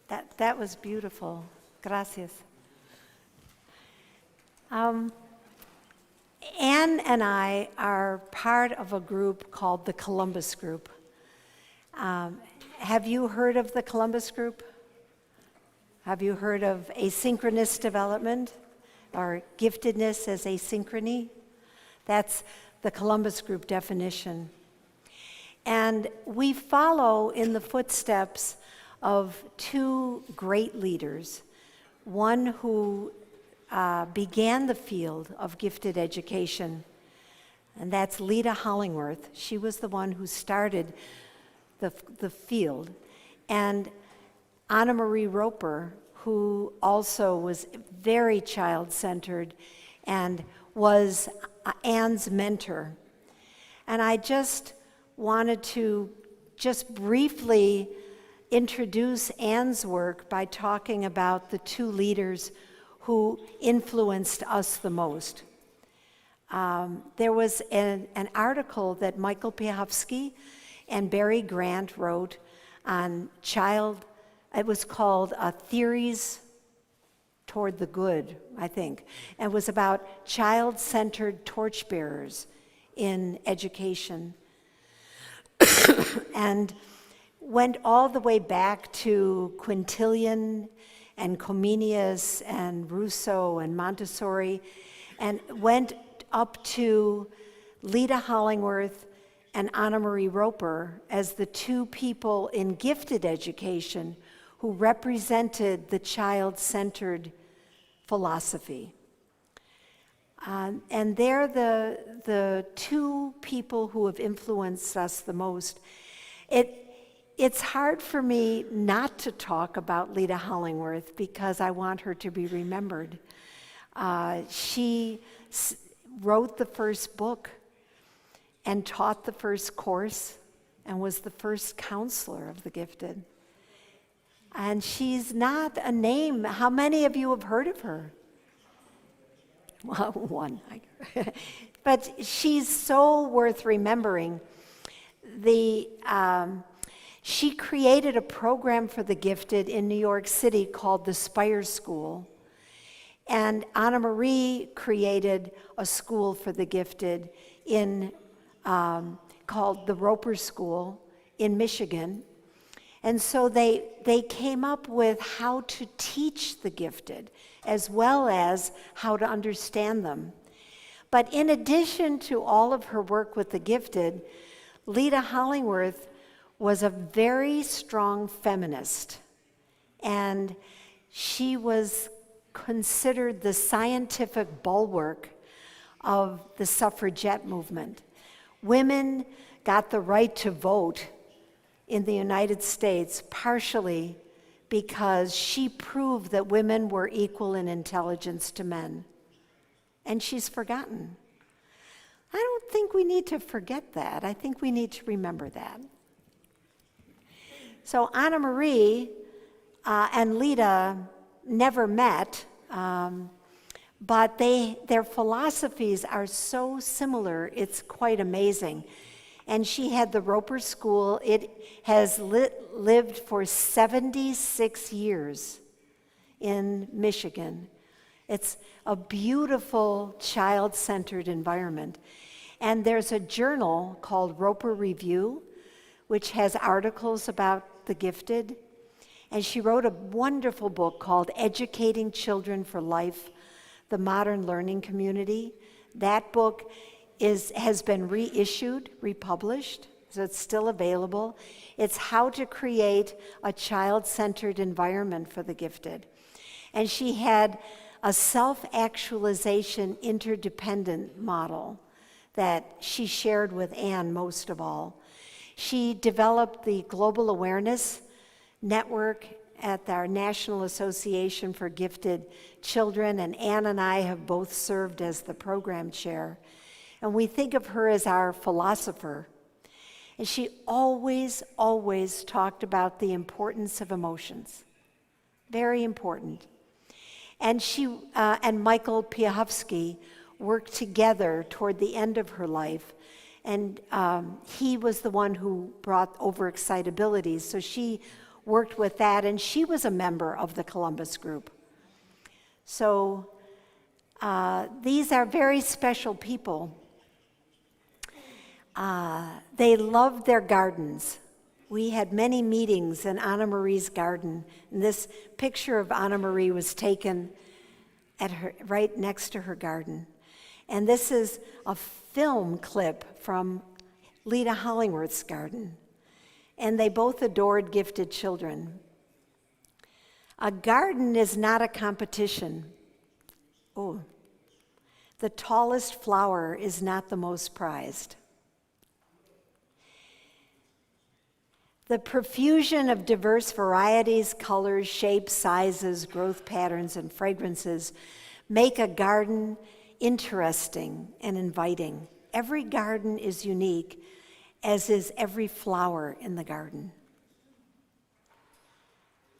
That was beautiful. Gracias. Anne and I are part of a group called the Columbus Group. Have you heard of the Columbus Group? Have you heard of asynchronous development or giftedness as asynchrony? That's the Columbus Group definition. And we follow in the footsteps of two great leaders, one who began the field of gifted education, and that's Lita Hollingworth. She was the one who started the field. And Anna Marie Roper, who also was very child-centered and was Anne's mentor. And I just wanted to just briefly introduce Anne's work by talking about the two leaders who influenced us the most. There was an article that Michael Piechowski and Barry Grant wrote on it was called Theories Toward the Good, I think. And it was about child-centered torchbearers in education. And went all the way back to Quintilian and Comenius and Rousseau and Montessori, and went up to Lita Hollingworth and Anna Marie Roper as the two people in gifted education who represented the child-centered philosophy. And they're the two people who have influenced us the most. It's hard for me not to talk about Lita Hollingworth because I want her to be remembered. She wrote the first book and taught the first course and was the first counselor of the gifted. And she's not a name. How many of you have heard of her? Well, one. But she's so worth remembering. She created a program for the gifted in New York City called the Spire School. And Anna Marie created a school for the gifted called the Roper School in Michigan. And so they came up with how to teach the gifted as well as how to understand them. But in addition to all of her work with the gifted, Lita Hollingworth was a very strong feminist. And she was considered the scientific bulwark of the suffragette movement. Women got the right to vote in the United States partially because she proved that women were equal in intelligence to men. And she's forgotten. I don't think we need to forget that. I think we need to remember that. So Anna Marie and Lita never met, but their philosophies are so similar, it's quite amazing. And she had the Roper School. It has lived for 76 years in Michigan. It's a beautiful child-centered environment. And there's a journal called Roper Review, which has articles about the gifted. And she wrote a wonderful book called Educating Children for Life, the Modern Learning Community. That book has been reissued, republished, so it's still available. It's how to create a child-centered environment for the gifted. And she had a self-actualization interdependent model that she shared with Anne most of all. She developed the Global Awareness Network at our National Association for Gifted Children, and Anne and I have both served as the program chair. And we think of her as our philosopher. And she always, always talked about the importance of emotions. Very important. And she and Michael Piechowski worked together toward the end of her life. And he was the one who brought overexcitability. So she worked with that, and she was a member of the Columbus group. So these are very special people. They loved their gardens. We had many meetings in Anna Marie's garden, and this picture of Anna Marie was taken at her, right next to her garden. And this is a film clip from Lita Hollingworth's garden. And they both adored gifted children. A garden is not a competition. Oh, the tallest flower is not the most prized. The profusion of diverse varieties, colors, shapes, sizes, growth patterns, and fragrances make a garden interesting and inviting. Every garden is unique, as is every flower in the garden.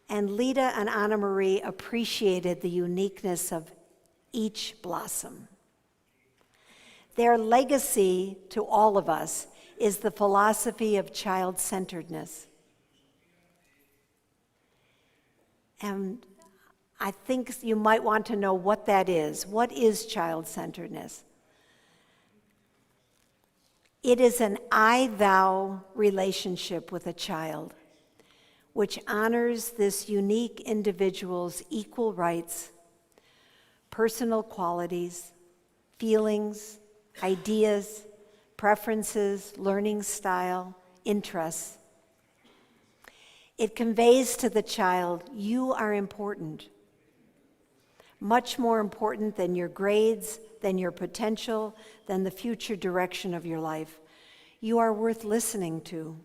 And Lita and Anna Marie appreciated the uniqueness of each blossom. Their legacy to all of us is the philosophy of child-centeredness. And I think you might want to know what that is. What is child-centeredness? It is an I-thou relationship with a child, which honors this unique individual's equal rights, personal qualities, feelings, ideas, preferences, learning style, interests. It conveys to the child, you are important, much more important than your grades, than your potential, than the future direction of your life. You are worth listening to.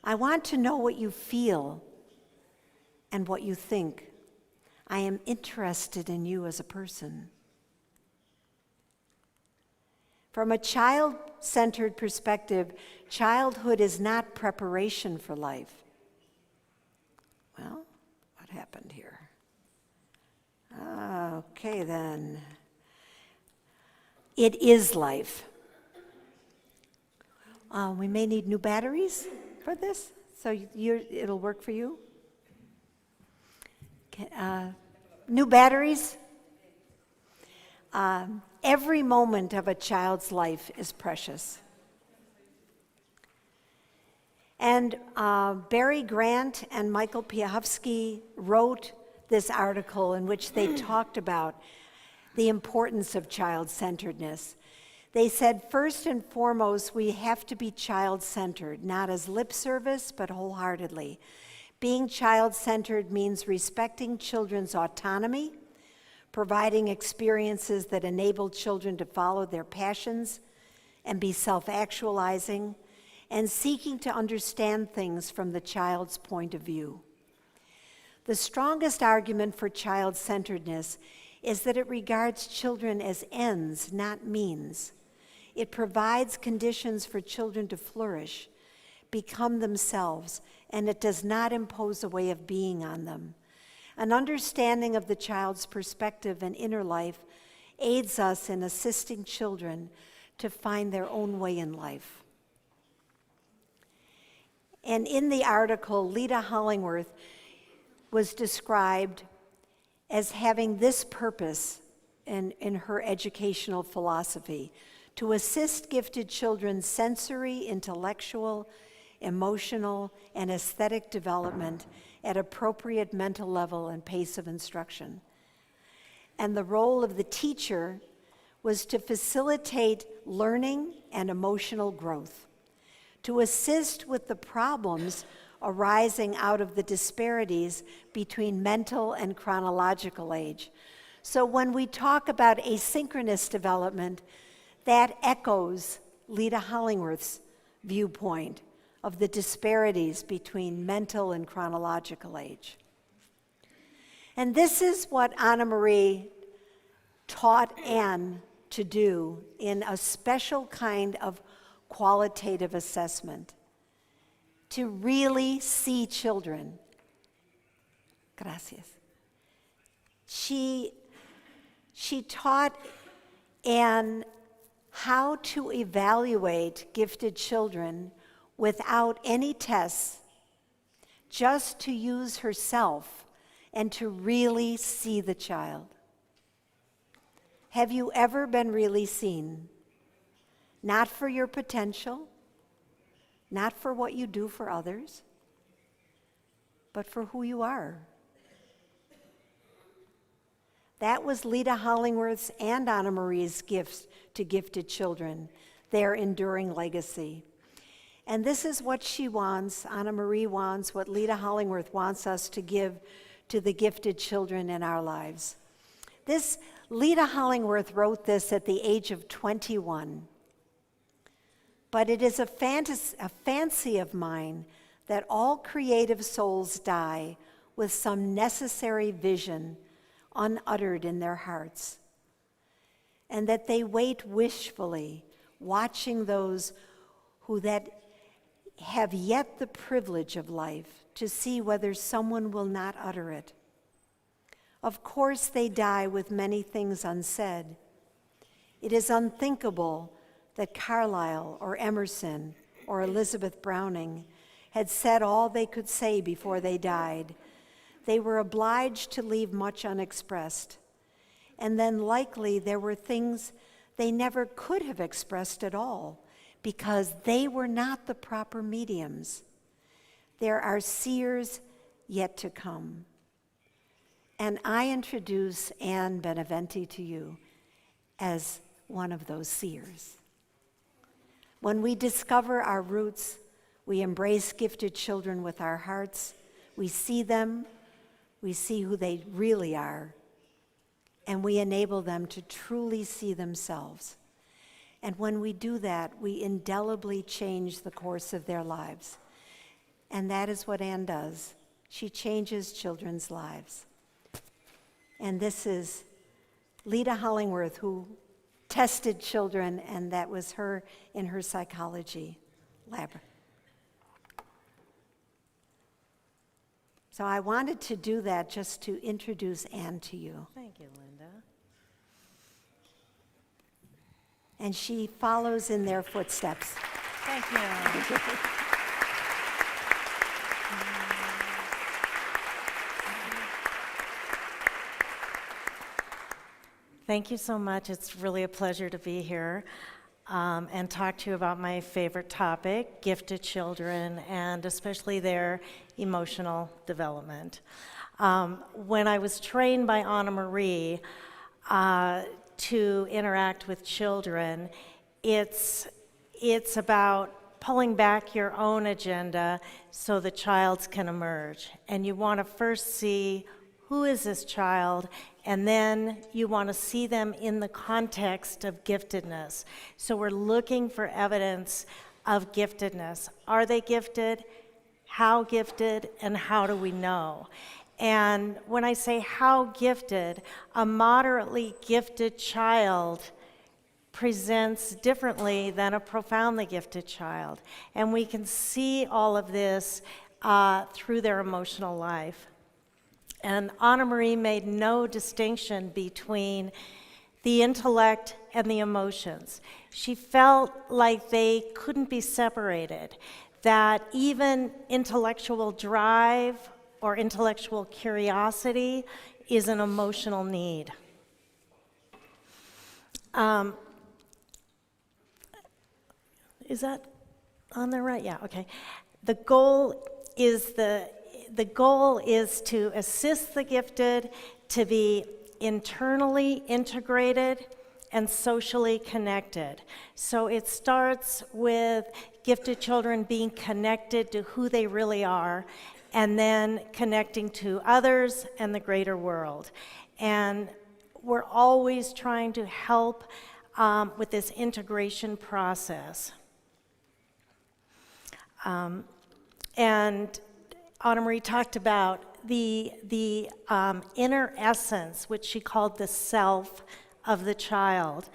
I want to know what you feel and what you think. I am interested in you as a person. From a child-centered perspective, childhood is not preparation for life. Well, what happened here? Okay, then. It is life. We may need new batteries for this, so it'll work for you? New batteries? Every moment of a child's life is precious. And Barry Grant and Michael Piahowski wrote this article in which they talked about the importance of child-centeredness. They said, first and foremost, we have to be child-centered, not as lip service, but wholeheartedly. Being child-centered means respecting children's autonomy, providing experiences that enable children to follow their passions and be self-actualizing, and seeking to understand things from the child's point of view. The strongest argument for child-centeredness is that it regards children as ends, not means. It provides conditions for children to flourish, become themselves, and it does not impose a way of being on them. An understanding of the child's perspective and inner life aids us in assisting children to find their own way in life. And in the article, Lita Hollingworth was described as having this purpose in her educational philosophy: to assist gifted children's sensory, intellectual, emotional, and aesthetic development at appropriate mental level and pace of instruction. And the role of the teacher was to facilitate learning and emotional growth, to assist with the problems arising out of the disparities between mental and chronological age. So when we talk about asynchronous development, that echoes Lita Hollingworth's viewpoint of the disparities between mental and chronological age. And this is what Anna Marie taught Anne to do in a special kind of qualitative assessment, to really see children. Gracias. She taught Anne how to evaluate gifted children without any tests, just to use herself and to really see the child. Have you ever been really seen? Not for your potential, not for what you do for others, but for who you are. That was Lita Hollingworth's and Anna Marie's gift to gifted children, their enduring legacy. And this is what she wants, Anna Marie wants, what Lita Hollingworth wants us to give to the gifted children in our lives. Lita Hollingworth wrote this at the age of 21. But it is a fancy of mine that all creative souls die with some necessary vision unuttered in their hearts, and that they wait wishfully, watching those who that have yet the privilege of life to see whether someone will not utter it. Of course, they die with many things unsaid. It is unthinkable that Carlyle or Emerson or Elizabeth Browning had said all they could say before they died. They were obliged to leave much unexpressed. And then likely there were things they never could have expressed at all because they were not the proper mediums. There are seers yet to come. And I introduce Anne Beneventi to you as one of those seers. When we discover our roots, we embrace gifted children with our hearts. We see them, we see who they really are, and we enable them to truly see themselves. And when we do that, we indelibly change the course of their lives. And that is what Anne does. She changes children's lives. And this is Lita Hollingworth, who tested children, and that was her in her psychology lab. So I wanted to do that just to introduce Anne to you. Thank you, Linda. And she follows in their footsteps. Thank you. Thank you so much. It's really a pleasure to be here and talk to you about my favorite topic, gifted children, and especially their emotional development. When I was trained by Anna Marie to interact with children, it's about pulling back your own agenda so the child's can emerge. And you want to first see who is this child, and then you want to see them in the context of giftedness. So we're looking for evidence of giftedness. Are they gifted? How gifted? And how do we know? And when I say how gifted, a moderately gifted child presents differently than a profoundly gifted child. And we can see all of this through their emotional life. And Anna Marie made no distinction between the intellect and the emotions. She felt like they couldn't be separated, that even intellectual drive or intellectual curiosity is an emotional need. Is that on there right? Yeah, okay. The goal is to assist the gifted to be internally integrated and socially connected. So it starts with gifted children being connected to who they really are, and then connecting to others and the greater world. And we're always trying to help with this integration process. And Anna Marie talked about the inner essence, which she called the self of the child.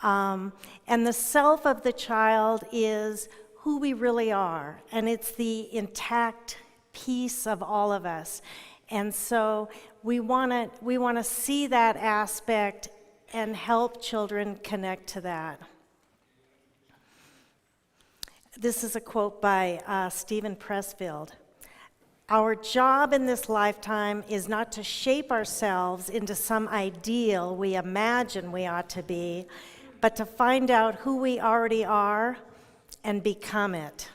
And the self of the child is who we really are, and it's the intact piece of all of us. And so we want to see that aspect and help children connect to that. This is a quote by Stephen Pressfield. Our job in this lifetime is not to shape ourselves into some ideal we imagine we ought to be, but to find out who we already are and become it.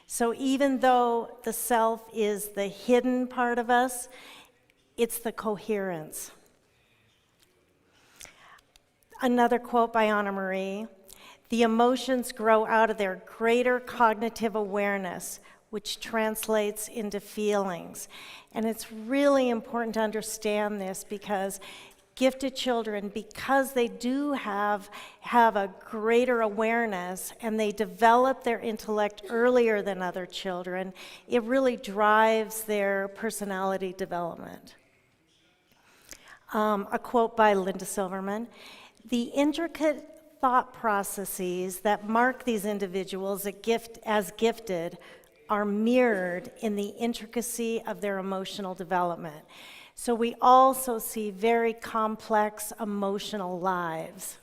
So even though the self is the hidden part of us, it's the coherence. Another quote by Anna Marie: "The emotions grow out of their greater cognitive awareness, which translates into feelings." And it's really important to understand this, because gifted children, because they do have a greater awareness and they develop their intellect earlier than other children, it really drives their personality development. A quote by Linda Silverman: "The intricate thought processes that mark these individuals as gifted are mirrored in the intricacy of their emotional development." So we also see very complex emotional lives.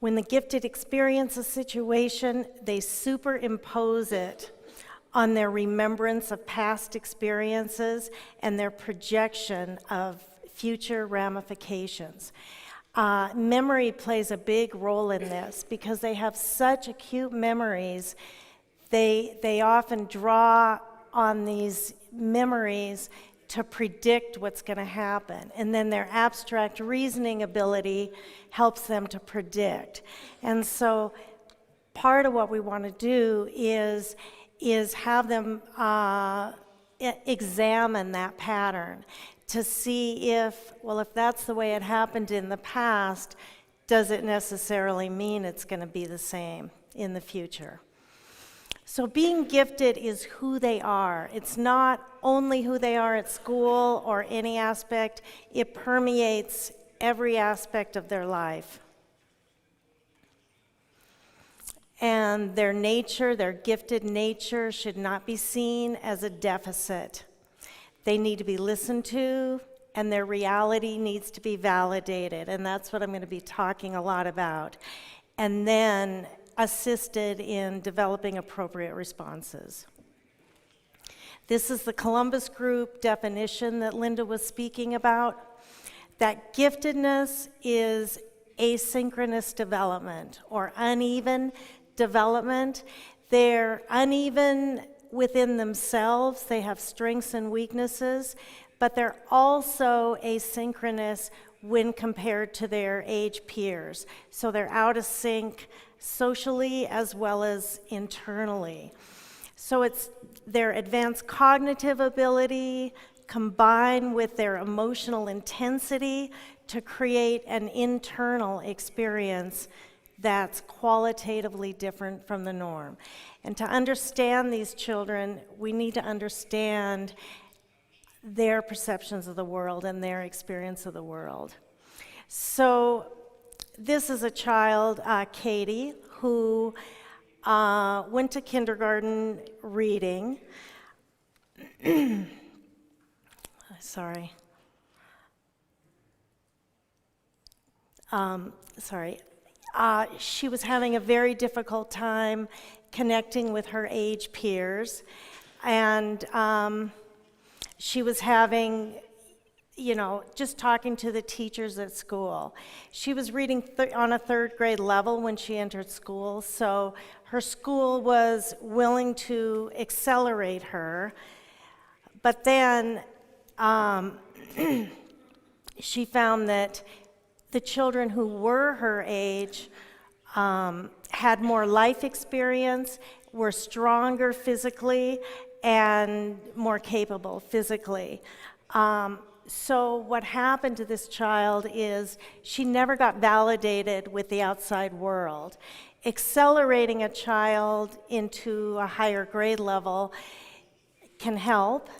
When the gifted experience a situation, they superimpose it on their remembrance of past experiences and their projection of future ramifications. Memory plays a big role in this, because they have such acute memories. They often draw on these memories to predict what's going to happen, and then their abstract reasoning ability helps them to predict. And so part of what we want to do is have them examine that pattern to see if that's the way it happened in the past, does it necessarily mean it's going to be the same in the future? So being gifted is who they are. It's not only who they are at school or any aspect, it permeates every aspect of their life. And their nature, their gifted nature, should not be seen as a deficit. They need to be listened to, and their reality needs to be validated. And that's what I'm going to be talking a lot about. And then assisted in developing appropriate responses. This is the Columbus Group definition that Linda was speaking about. That giftedness is asynchronous development or uneven development. They're uneven within themselves. They have strengths and weaknesses, but they're also asynchronous when compared to their age peers. So they're out of sync socially as well as internally. So it's their advanced cognitive ability combined with their emotional intensity to create an internal experience that's qualitatively different from the norm. And to understand these children, we need to understand their perceptions of the world and their experience of the world. So this is a child, Katie, who went to kindergarten reading. Sorry. She was having a very difficult time connecting with her age peers, and she was having, just talking to the teachers at school. She was reading on a third grade level when she entered school, so her school was willing to accelerate her, but then she found that the children who were her age had more life experience, were stronger physically, and more capable physically. So what happened to this child is she never got validated with the outside world. Accelerating a child into a higher grade level can help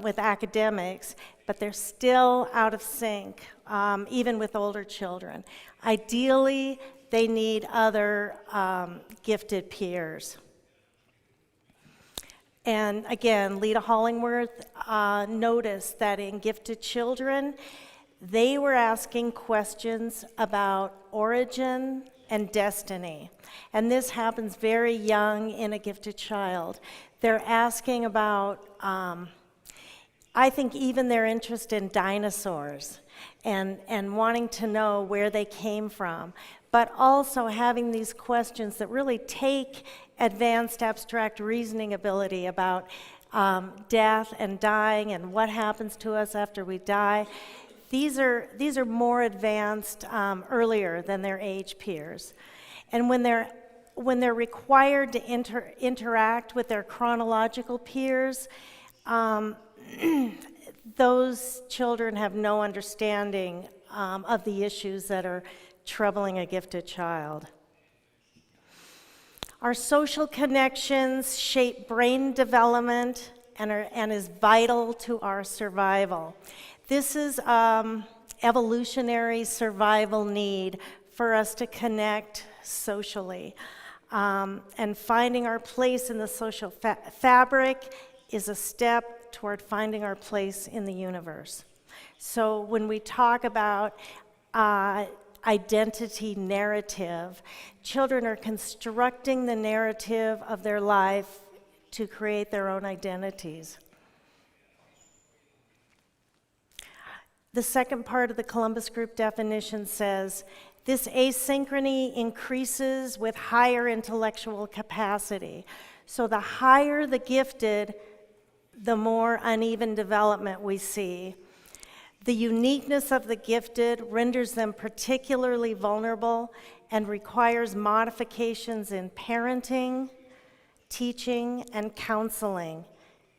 with academics, but they're still out of sync, even with older children. Ideally, they need other gifted peers. And again, Lita Hollingworth noticed that in gifted children, they were asking questions about origin, and destiny. And this happens very young in a gifted child. They're asking about, I think even their interest in dinosaurs and wanting to know where they came from, but also having these questions that really take advanced abstract reasoning ability about death and dying and what happens to us after we die. These are more advanced earlier than their age peers. And when they're required to interact with their chronological peers, those children have no understanding of the issues that are troubling a gifted child. Our social connections shape brain development and is vital to our survival. This is evolutionary survival need for us to connect socially. And finding our place in the social fabric is a step toward finding our place in the universe. So when we talk about identity narrative, children are constructing the narrative of their life to create their own identities. The second part of the Columbus Group definition says, this asynchrony increases with higher intellectual capacity. So the higher the gifted, the more uneven development we see. The uniqueness of the gifted renders them particularly vulnerable and requires modifications in parenting, teaching, and counseling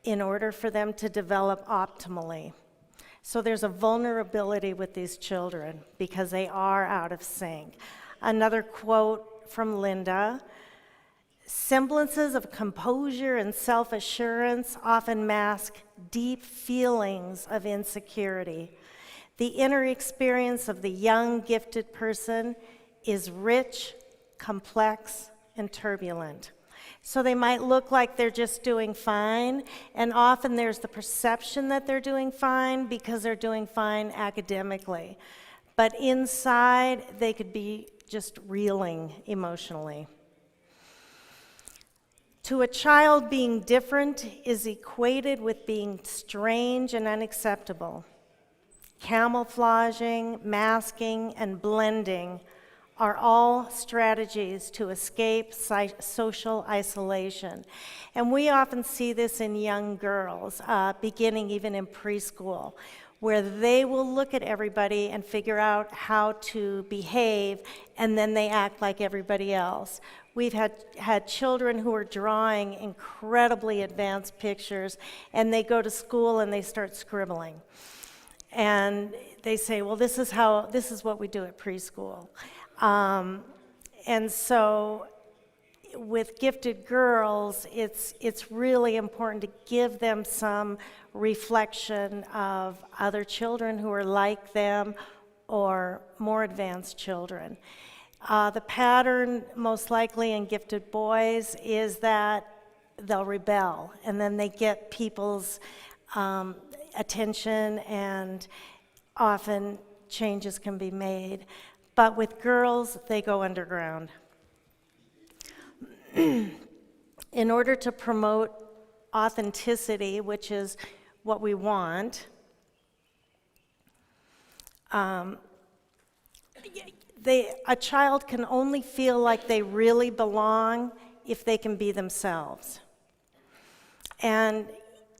in order for them to develop optimally. So there's a vulnerability with these children because they are out of sync. Another quote from Linda, semblances of composure and self-assurance often mask deep feelings of insecurity. The inner experience of the young, gifted person is rich, complex, and turbulent. So they might look like they're just doing fine, and often there's the perception that they're doing fine because they're doing fine academically. But inside, they could be just reeling emotionally. To a child, being different is equated with being strange and unacceptable. Camouflaging, masking, and blending are all strategies to escape social isolation. And we often see this in young girls, beginning even in preschool, where they will look at everybody and figure out how to behave, and then they act like everybody else. We've had children who are drawing incredibly advanced pictures, and they go to school and they start scribbling. And they say, well, this is what we do at preschool. And so with gifted girls, it's really important to give them some reflection of other children who are like them or more advanced children. The pattern, most likely in gifted boys, is that they'll rebel, and then they get people's attention, and often changes can be made. But with girls, they go underground. In order to promote authenticity, which is what we want, a child can only feel like they really belong if they can be themselves. And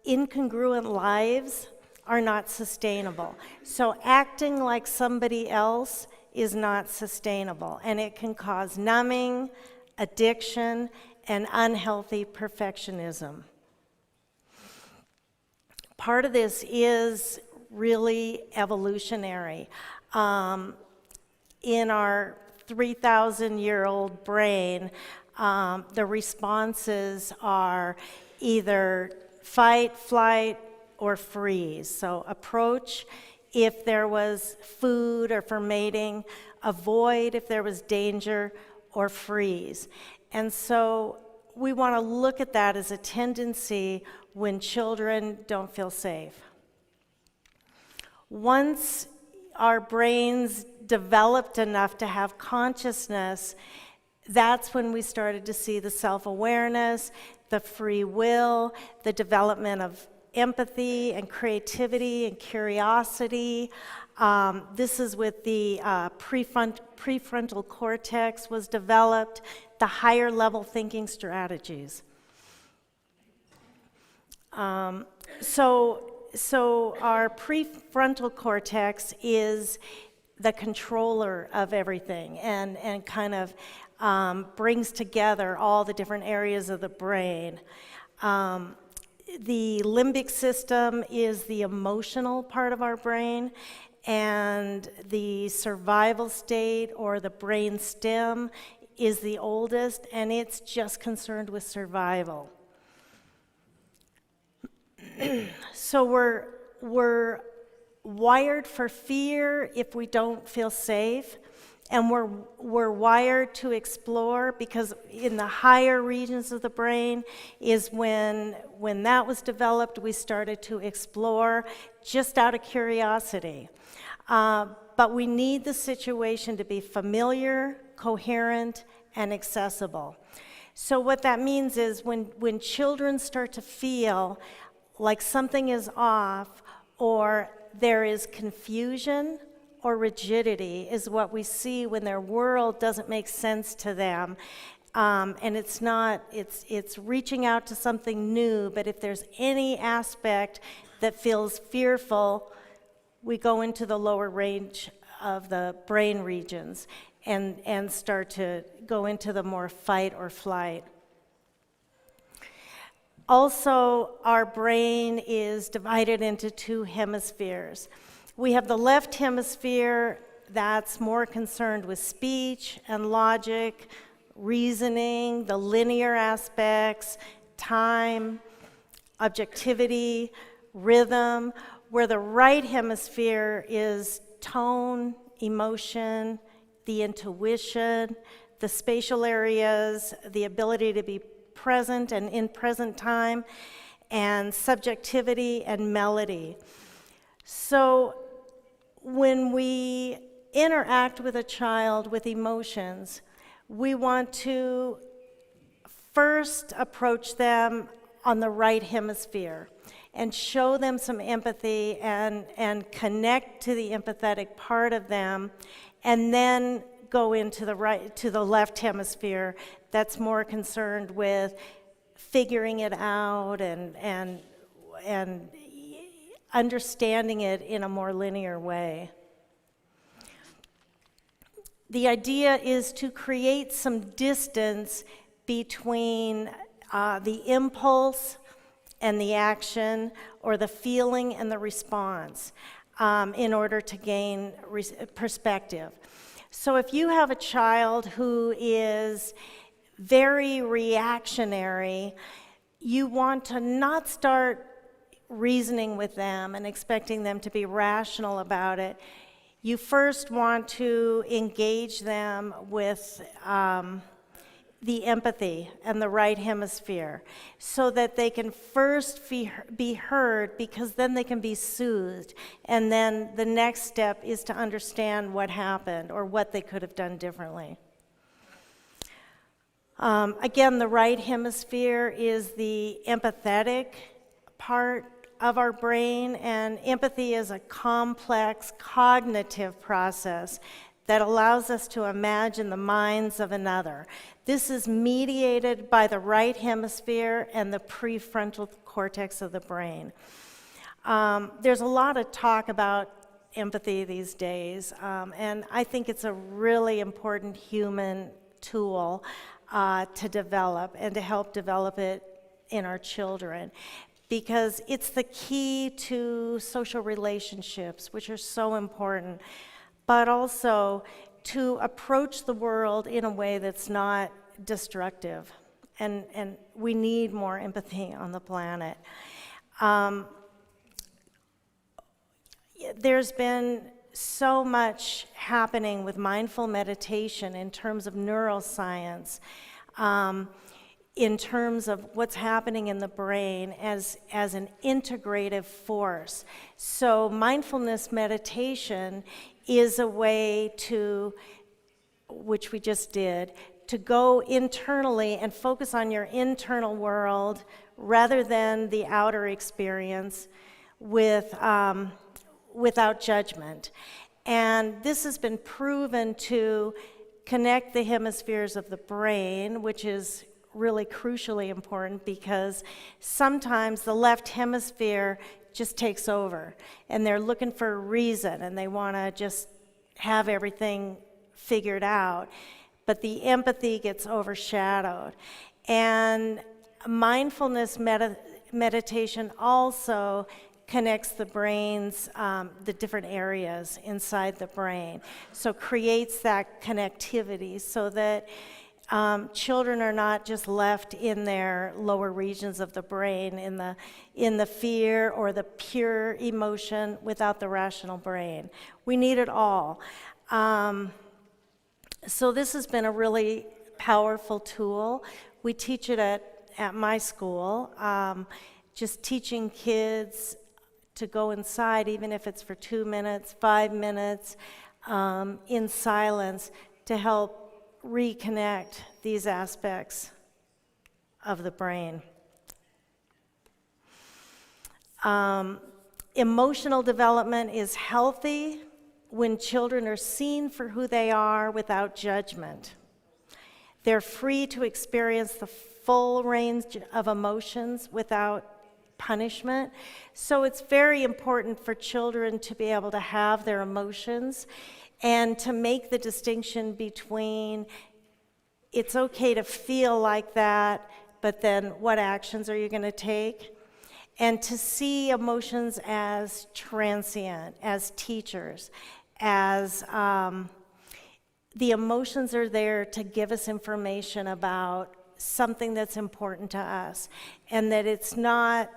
incongruent lives are not sustainable. So acting like somebody else is not sustainable, and it can cause numbing, addiction, and unhealthy perfectionism. Part of this is really evolutionary. In our 3,000-year-old brain, the responses are either fight, flight, or freeze. So approach if there was food or for mating, avoid if there was danger, or freeze. And so we want to look at that as a tendency when children don't feel safe. Once our brains developed enough to have consciousness, that's when we started to see the self-awareness, the free will, the development of empathy and creativity and curiosity. This is with the prefrontal cortex was developed, the higher level thinking strategies. So our prefrontal cortex is the controller of everything and kind of brings together all the different areas of the brain. The limbic system is the emotional part of our brain, and the survival state or the brain stem is the oldest, and it's just concerned with survival. So we're wired for fear if we don't feel safe, and we're wired to explore, because in the higher regions of the brain is when that was developed, we started to explore just out of curiosity. But we need the situation to be familiar, coherent, and accessible. So what that means is when children start to feel like something is off, or there is confusion or rigidity, is what we see when their world doesn't make sense to them. And it's reaching out to something new, but if there's any aspect that feels fearful, we go into the lower range of the brain regions and start to go into the more fight or flight. Also, our brain is divided into two hemispheres. We have the left hemisphere that's more concerned with speech and logic, reasoning, the linear aspects, time, objectivity, rhythm, where the right hemisphere is tone, emotion, the intuition, the spatial areas, the ability to be present and in present time, and subjectivity and melody. So when we interact with a child with emotions, we want to first approach them on the right hemisphere and show them some empathy and connect to the empathetic part of them, and then go into the left hemisphere that's more concerned with figuring it out and understanding it in a more linear way. The idea is to create some distance between the impulse and the action, or the feeling and the response, in order to gain perspective. So if you have a child who is very reactionary, you want to not start reasoning with them and expecting them to be rational about it. You first want to engage them with the empathy and the right hemisphere, so that they can first be heard, because then they can be soothed. And then the next step is to understand what happened or what they could have done differently. Again, the right hemisphere is the empathetic part of our brain, and empathy is a complex cognitive process that allows us to imagine the minds of another. This is mediated by the right hemisphere and the prefrontal cortex of the brain. There's a lot of talk about empathy these days, and I think it's a really important human tool to develop and to help develop it in our children, because it's the key to social relationships, which are so important, but also to approach the world in a way that's not destructive. And we need more empathy on the planet. There's been so much happening with mindful meditation in terms of neuroscience. in terms of what's happening in the brain as an integrative force. So mindfulness meditation is a way to, which we just did, to go internally and focus on your internal world rather than the outer experience without judgment. And this has been proven to connect the hemispheres of the brain, which is really crucially important because sometimes the left hemisphere just takes over and they're looking for a reason and they want to just have everything figured out, but the empathy gets overshadowed. And mindfulness meditation also connects the brain's, the different areas inside the brain. So creates that connectivity so that children are not just left in their lower regions of the brain, in the fear or the pure emotion without the rational brain. We need it all. So this has been a really powerful tool. We teach it at my school, just teaching kids to go inside, even if it's for 2 minutes, 5 minutes, in silence, to help reconnect these aspects of the brain. Emotional development is healthy when children are seen for who they are without judgment. They're free to experience the full range of emotions without punishment. So it's very important for children to be able to have their emotions and to make the distinction between it's okay to feel like that, but then what actions are you going to take? And to see emotions as transient, as teachers, as the emotions are there to give us information about something that's important to us, and that it's not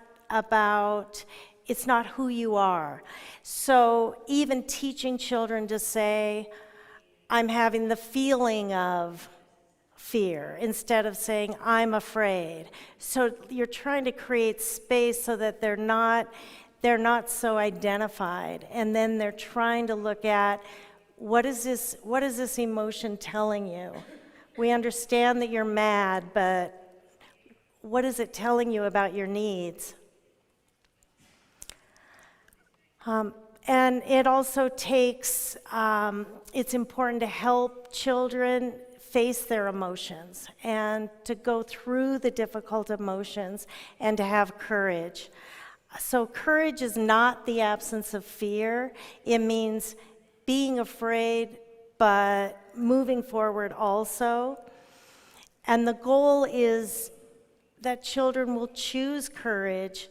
who you are. So even teaching children to say, I'm having the feeling of fear, instead of saying, I'm afraid. So you're trying to create space so that they're not so identified. And then they're trying to look at, what is this emotion telling you? We understand that you're mad, but what is it telling you about your needs? And it also takes, it's important to help children face their emotions and to go through the difficult emotions and to have courage. So courage is not the absence of fear. It means being afraid, but moving forward also. And the goal is that children will choose courage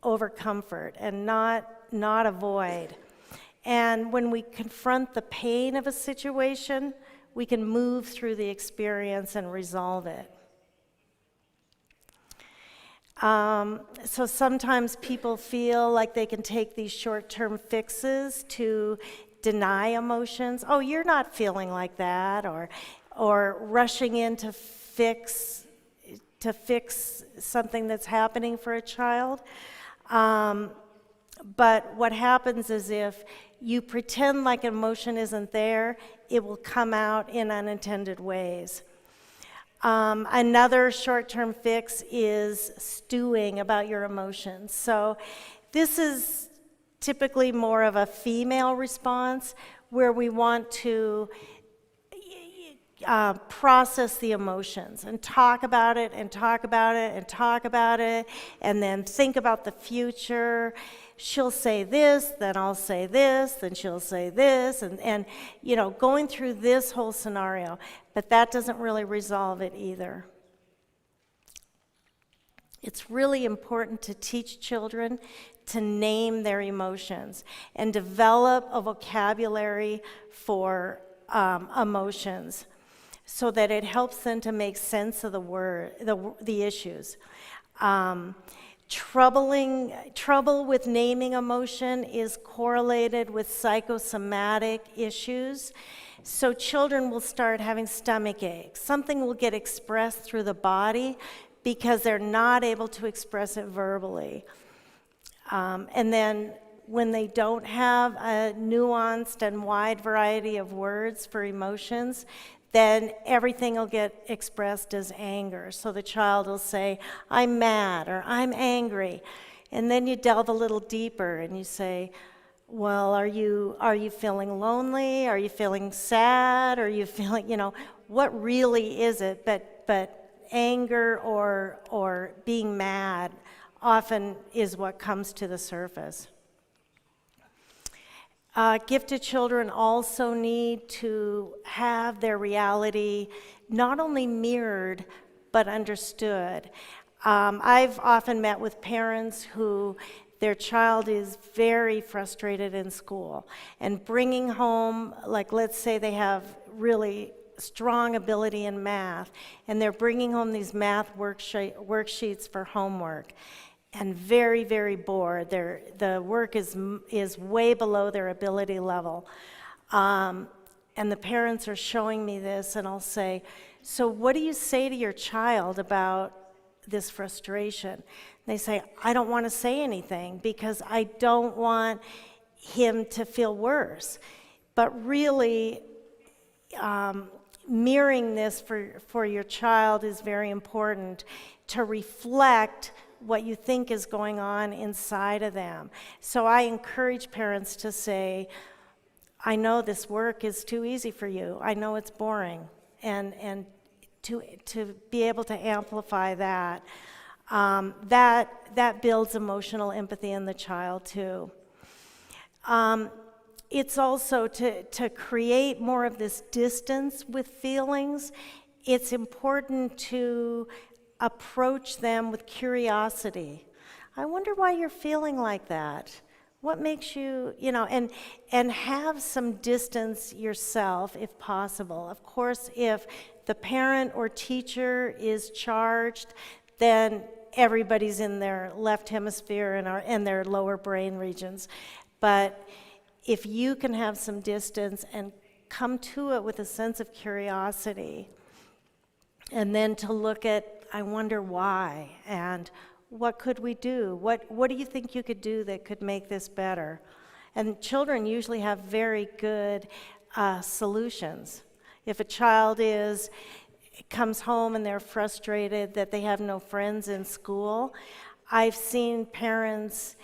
over comfort and not avoid. And when we confront the pain of a situation, we can move through the experience and resolve it. So sometimes people feel like they can take these short-term fixes to deny emotions. Oh, you're not feeling like that, or rushing in to fix something that's happening for a child. But what happens is if you pretend like emotion isn't there, it will come out in unintended ways. Another short-term fix is stewing about your emotions. So this is typically more of a female response where we want to process the emotions and talk about it and talk about it and talk about it and then think about the future. She'll say this, then I'll say this, then she'll say this, and going through this whole scenario. But that doesn't really resolve it either. It's really important to teach children to name their emotions and develop a vocabulary for emotions so that it helps them to make sense of the issues. Trouble with naming emotion is correlated with psychosomatic issues. So children will start having stomach aches. Something will get expressed through the body because they're not able to express it verbally. And then when they don't have a nuanced and wide variety of words for emotions, then everything will get expressed as anger. So the child will say, I'm mad, or I'm angry. And then you delve a little deeper and you say, well, are you feeling lonely? Are you feeling sad? Are you feeling, what really is it? But anger or being mad often is what comes to the surface. Gifted children also need to have their reality not only mirrored, but understood. I've often met with parents who their child is very frustrated in school, and bringing home, like let's say they have really strong ability in math, and they're bringing home these math worksheets for homework, and very, very bored. The work is way below their ability level. And the parents are showing me this, and I'll say, so what do you say to your child about this frustration? And they say, I don't want to say anything because I don't want him to feel worse. But really, mirroring this for your child is very important to reflect what you think is going on inside of them. So I encourage parents to say, I know this work is too easy for you. I know it's boring. And to be able to amplify that, that builds emotional empathy in the child too. It's also to create more of this distance with feelings. It's important to approach them with curiosity. I wonder why you're feeling like that. What makes you, and have some distance yourself if possible. Of course, if the parent or teacher is charged, then everybody's in their left hemisphere and their lower brain regions. But if you can have some distance and come to it with a sense of curiosity, and then to look at, I wonder why, and what could we do? What do you think you could do that could make this better? And children usually have very good solutions. If a child comes home and they're frustrated that they have no friends in school, I've seen parents,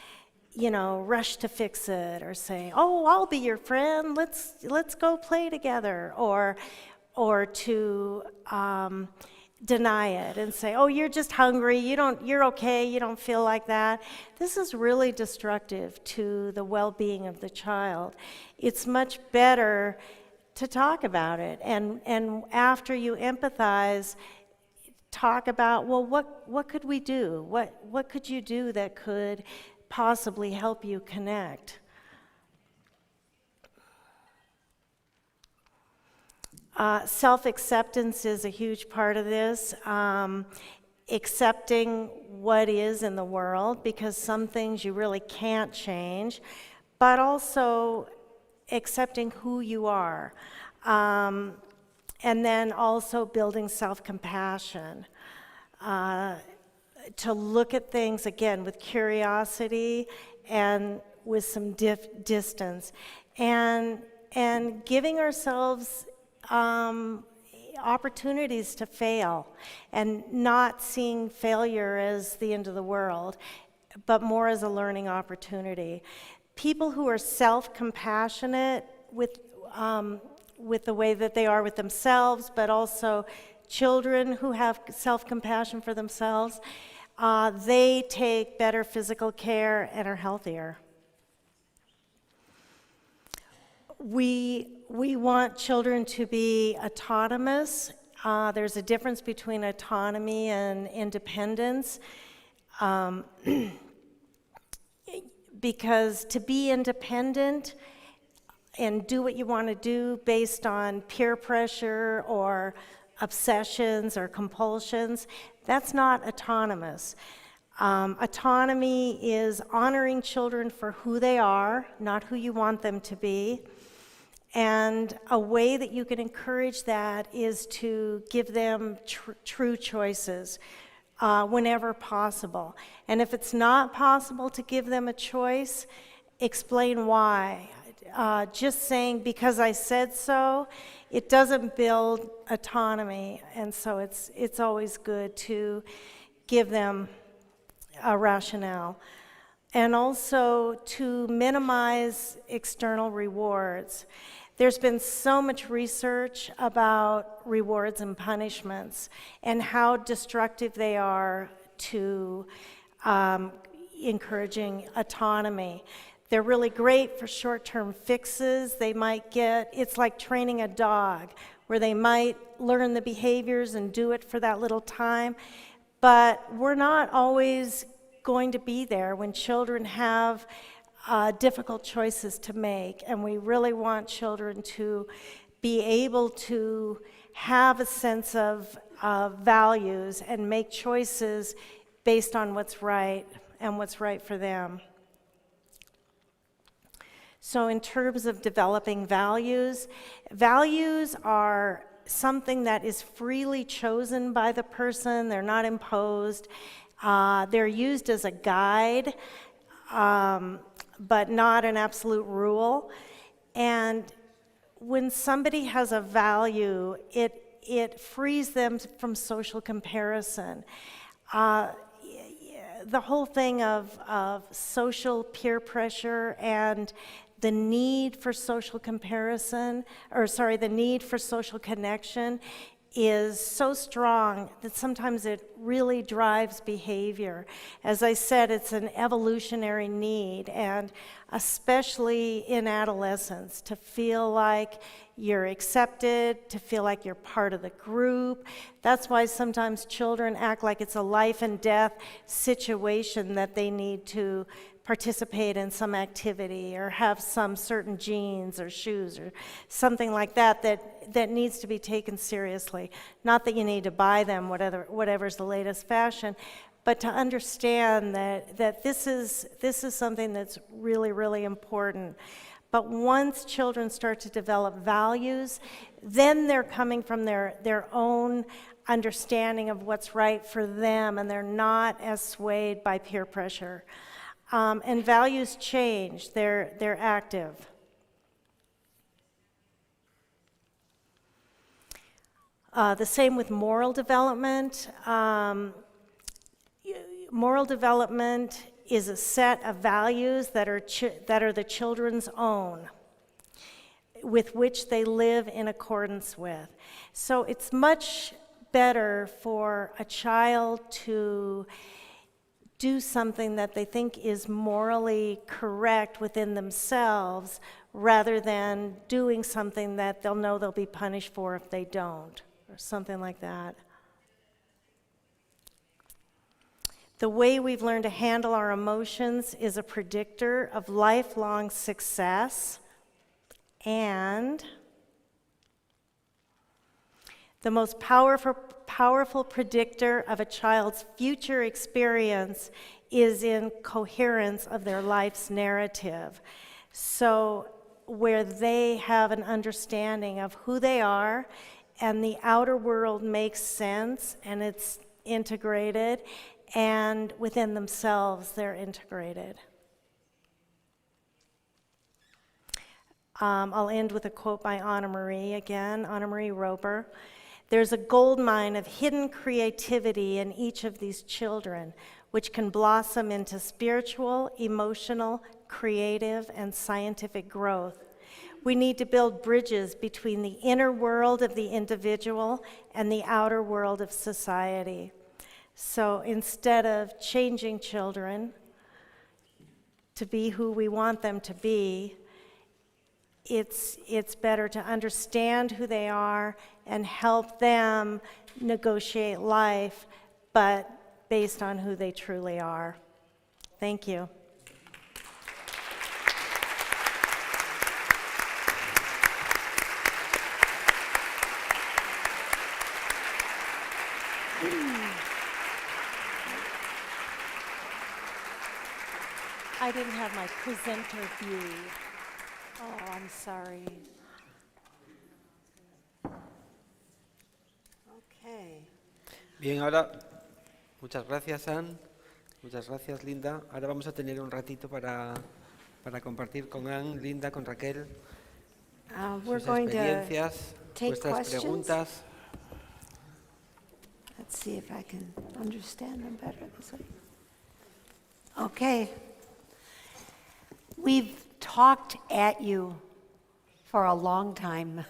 rush to fix it, or say, oh, I'll be your friend, let's go play together, or to deny it and say, oh, you're just hungry, you're okay, you don't feel like that. This is really destructive to the well-being of the child. It's much better to talk about it, and after you empathize, talk about, well, what could we do? What could you do that could possibly help you connect? Self-acceptance is a huge part of this. Accepting what is in the world, because some things you really can't change, but also accepting who you are. And then also building self-compassion. To look at things, again, with curiosity and with some distance. And giving ourselves opportunities to fail, and not seeing failure as the end of the world, but more as a learning opportunity. People who are self-compassionate with the way that they are with themselves, but also children who have self-compassion for themselves, they take better physical care and are healthier. We want children to be autonomous. There's a difference between autonomy and independence. Because to be independent and do what you want to do based on peer pressure or obsessions or compulsions, that's not autonomous. Autonomy is honoring children for who they are, not who you want them to be. And a way that you can encourage that is to give them true choices whenever possible. And if it's not possible to give them a choice, explain why. Just saying, because I said so, it doesn't build autonomy. And so it's always good to give them a rationale. And also to minimize external rewards. There's been so much research about rewards and punishments and how destructive they are to encouraging autonomy. They're really great for short-term fixes. They might it's like training a dog, where they might learn the behaviors and do it for that little time. But we're not always going to be there when children have difficult choices to make, and we really want children to be able to have a sense of values and make choices based on what's right and what's right for them. So in terms of developing values are something that is freely chosen by the person. They're not imposed. They're used as a guide, but not an absolute rule. And when somebody has a value, it frees them from social comparison. The whole thing of social peer pressure and the need for social comparison, the need for social connection is so strong that sometimes it really drives behavior. As I said, it's an evolutionary need, and especially in adolescence, to feel like you're accepted, to feel like you're part of the group. That's why sometimes children act like it's a life and death situation that they need to participate in some activity or have some certain jeans or shoes or something like that needs to be taken seriously. Not that you need to buy them whatever's the latest fashion, but to understand that this is something that's really, really important. But once children start to develop values, then they're coming from their own understanding of what's right for them, and they're not as swayed by peer pressure. And values change, they're active. The same with moral development. Moral development is a set of values that are the children's own, with which they live in accordance with. So it's much better for a child to do something that they think is morally correct within themselves, rather than doing something that they'll know they'll be punished for if they don't, or something like that. The way we've learned to handle our emotions is a predictor of lifelong success, and the most powerful predictor of a child's future experience is in coherence of their life's narrative. So where they have an understanding of who they are and the outer world makes sense and it's integrated, and within themselves they're integrated. I'll end with a quote by Anna Marie Roper. There's a gold mine of hidden creativity in each of these children, which can blossom into spiritual, emotional, creative, and scientific growth. We need to build bridges between the inner world of the individual and the outer world of society. So instead of changing children to be who we want them to be, it's better to understand who they are and help them negotiate life, but based on who they truly are. Thank you. I didn't have my presenter view. Oh, I'm sorry. Okay. Bien, ahora, muchas gracias, Anne. Muchas gracias, Linda. Ahora vamos a tener un ratito para compartir con Anne, Linda, con Raquel, We're sus going to experiencias, take vuestras questions. preguntas. Let's see if I can understand them better this way. Okay. We've talked at you for a long time.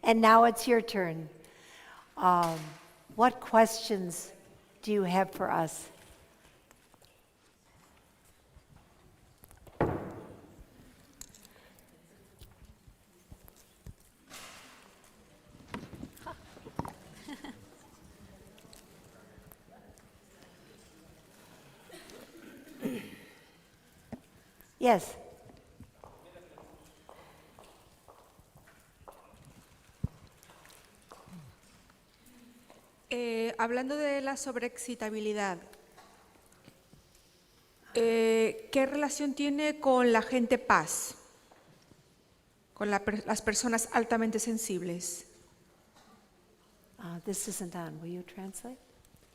And now it's your turn. What questions do you have for us? Yes. Hablando de la sobreexcitabilidad, ¿qué relación tiene con la gente paz? Con las personas altamente sensibles. This isn't on. Will you translate?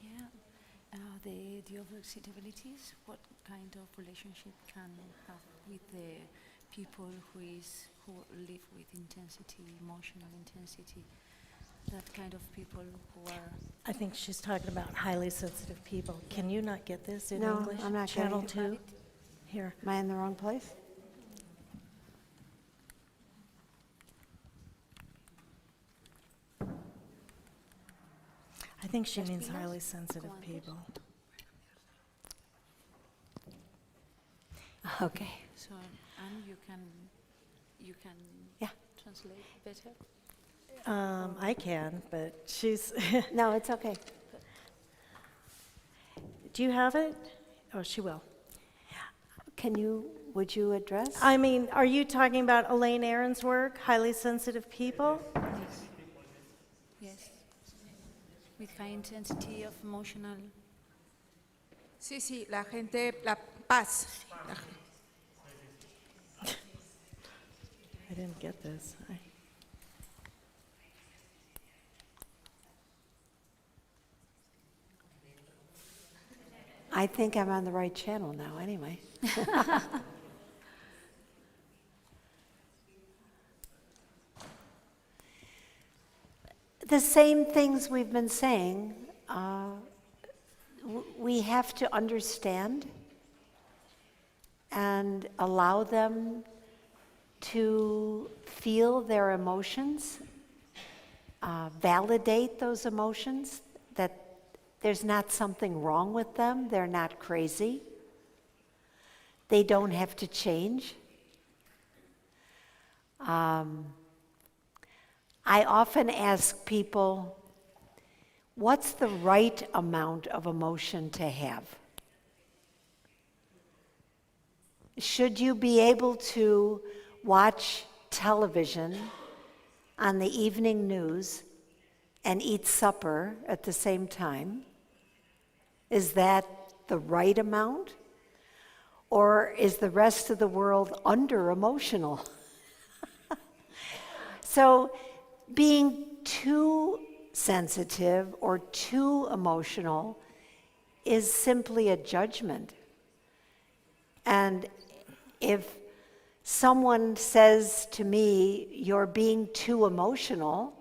Yeah, the overexcitabilities, what kind of relationship can have with the people who live with intensity, emotional intensity, that kind of people who are... I think she's talking about highly sensitive people. Can you not get this in No, English? I'm not Channel getting it. 2? Here. Am I in the wrong place? I think she Las means pilas, highly sensitive como antes. people. Okay. So, and you can Yeah. translate better? I can, but she's, No, it's okay. do you have it? Oh, she will. Would you address? I mean, are you talking about Elaine Aron's work, Highly Sensitive People? Yes. Yes. With high intensity of emotional... Sí, sí, la gente, la paz. I didn't get this. I think I'm on the right channel now, anyway. The same things we've been saying, we have to understand and allow them to feel their emotions, validate those emotions, that there's not something wrong with them, they're not crazy, they don't have to change. I often ask people, what's the right amount of emotion to have? Should you be able to watch television on the evening news and eat supper at the same time? Is that the right amount? Or is the rest of the world under-emotional? So being too sensitive or too emotional is simply a judgment. And if someone says to me, "You're being too emotional,"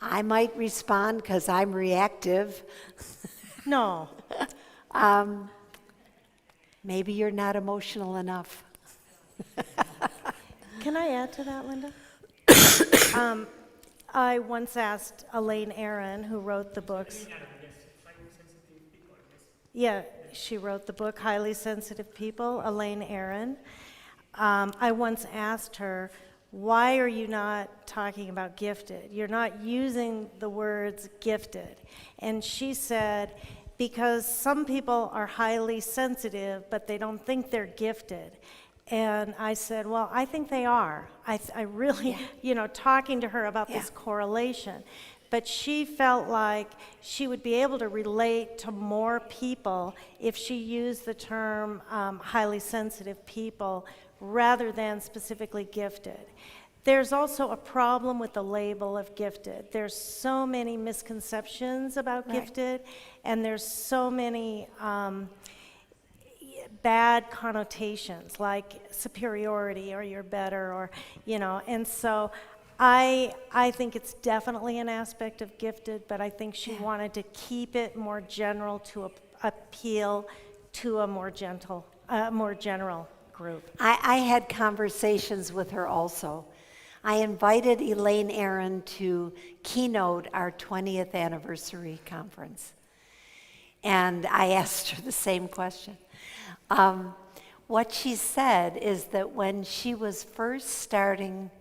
I might respond because I'm reactive. No. Maybe you're not emotional enough. Can I add to that, Linda? I once asked Elaine Aron, who wrote the books. Yeah, she wrote the book Highly Sensitive People, Elaine Aron. I once asked her, why are you not talking about gifted? You're not using the words gifted. And she said, because some people are highly sensitive, but they don't think they're gifted. And I said, well, I think they are. I really, talking to her about this correlation. but she felt like she would be able to relate to more people if she used the term highly sensitive people rather than specifically gifted. There's also a problem with the label of gifted. There's so many misconceptions about gifted, and there's so many bad connotations like superiority or you're better or, you know, and so I think it's definitely an aspect of gifted, but I think she wanted to keep it more general to appeal to a more general group. I had conversations with her also. I invited Elaine Aaron to keynote our 20th anniversary conference. And I asked her the same question. What she said is that when she was first starting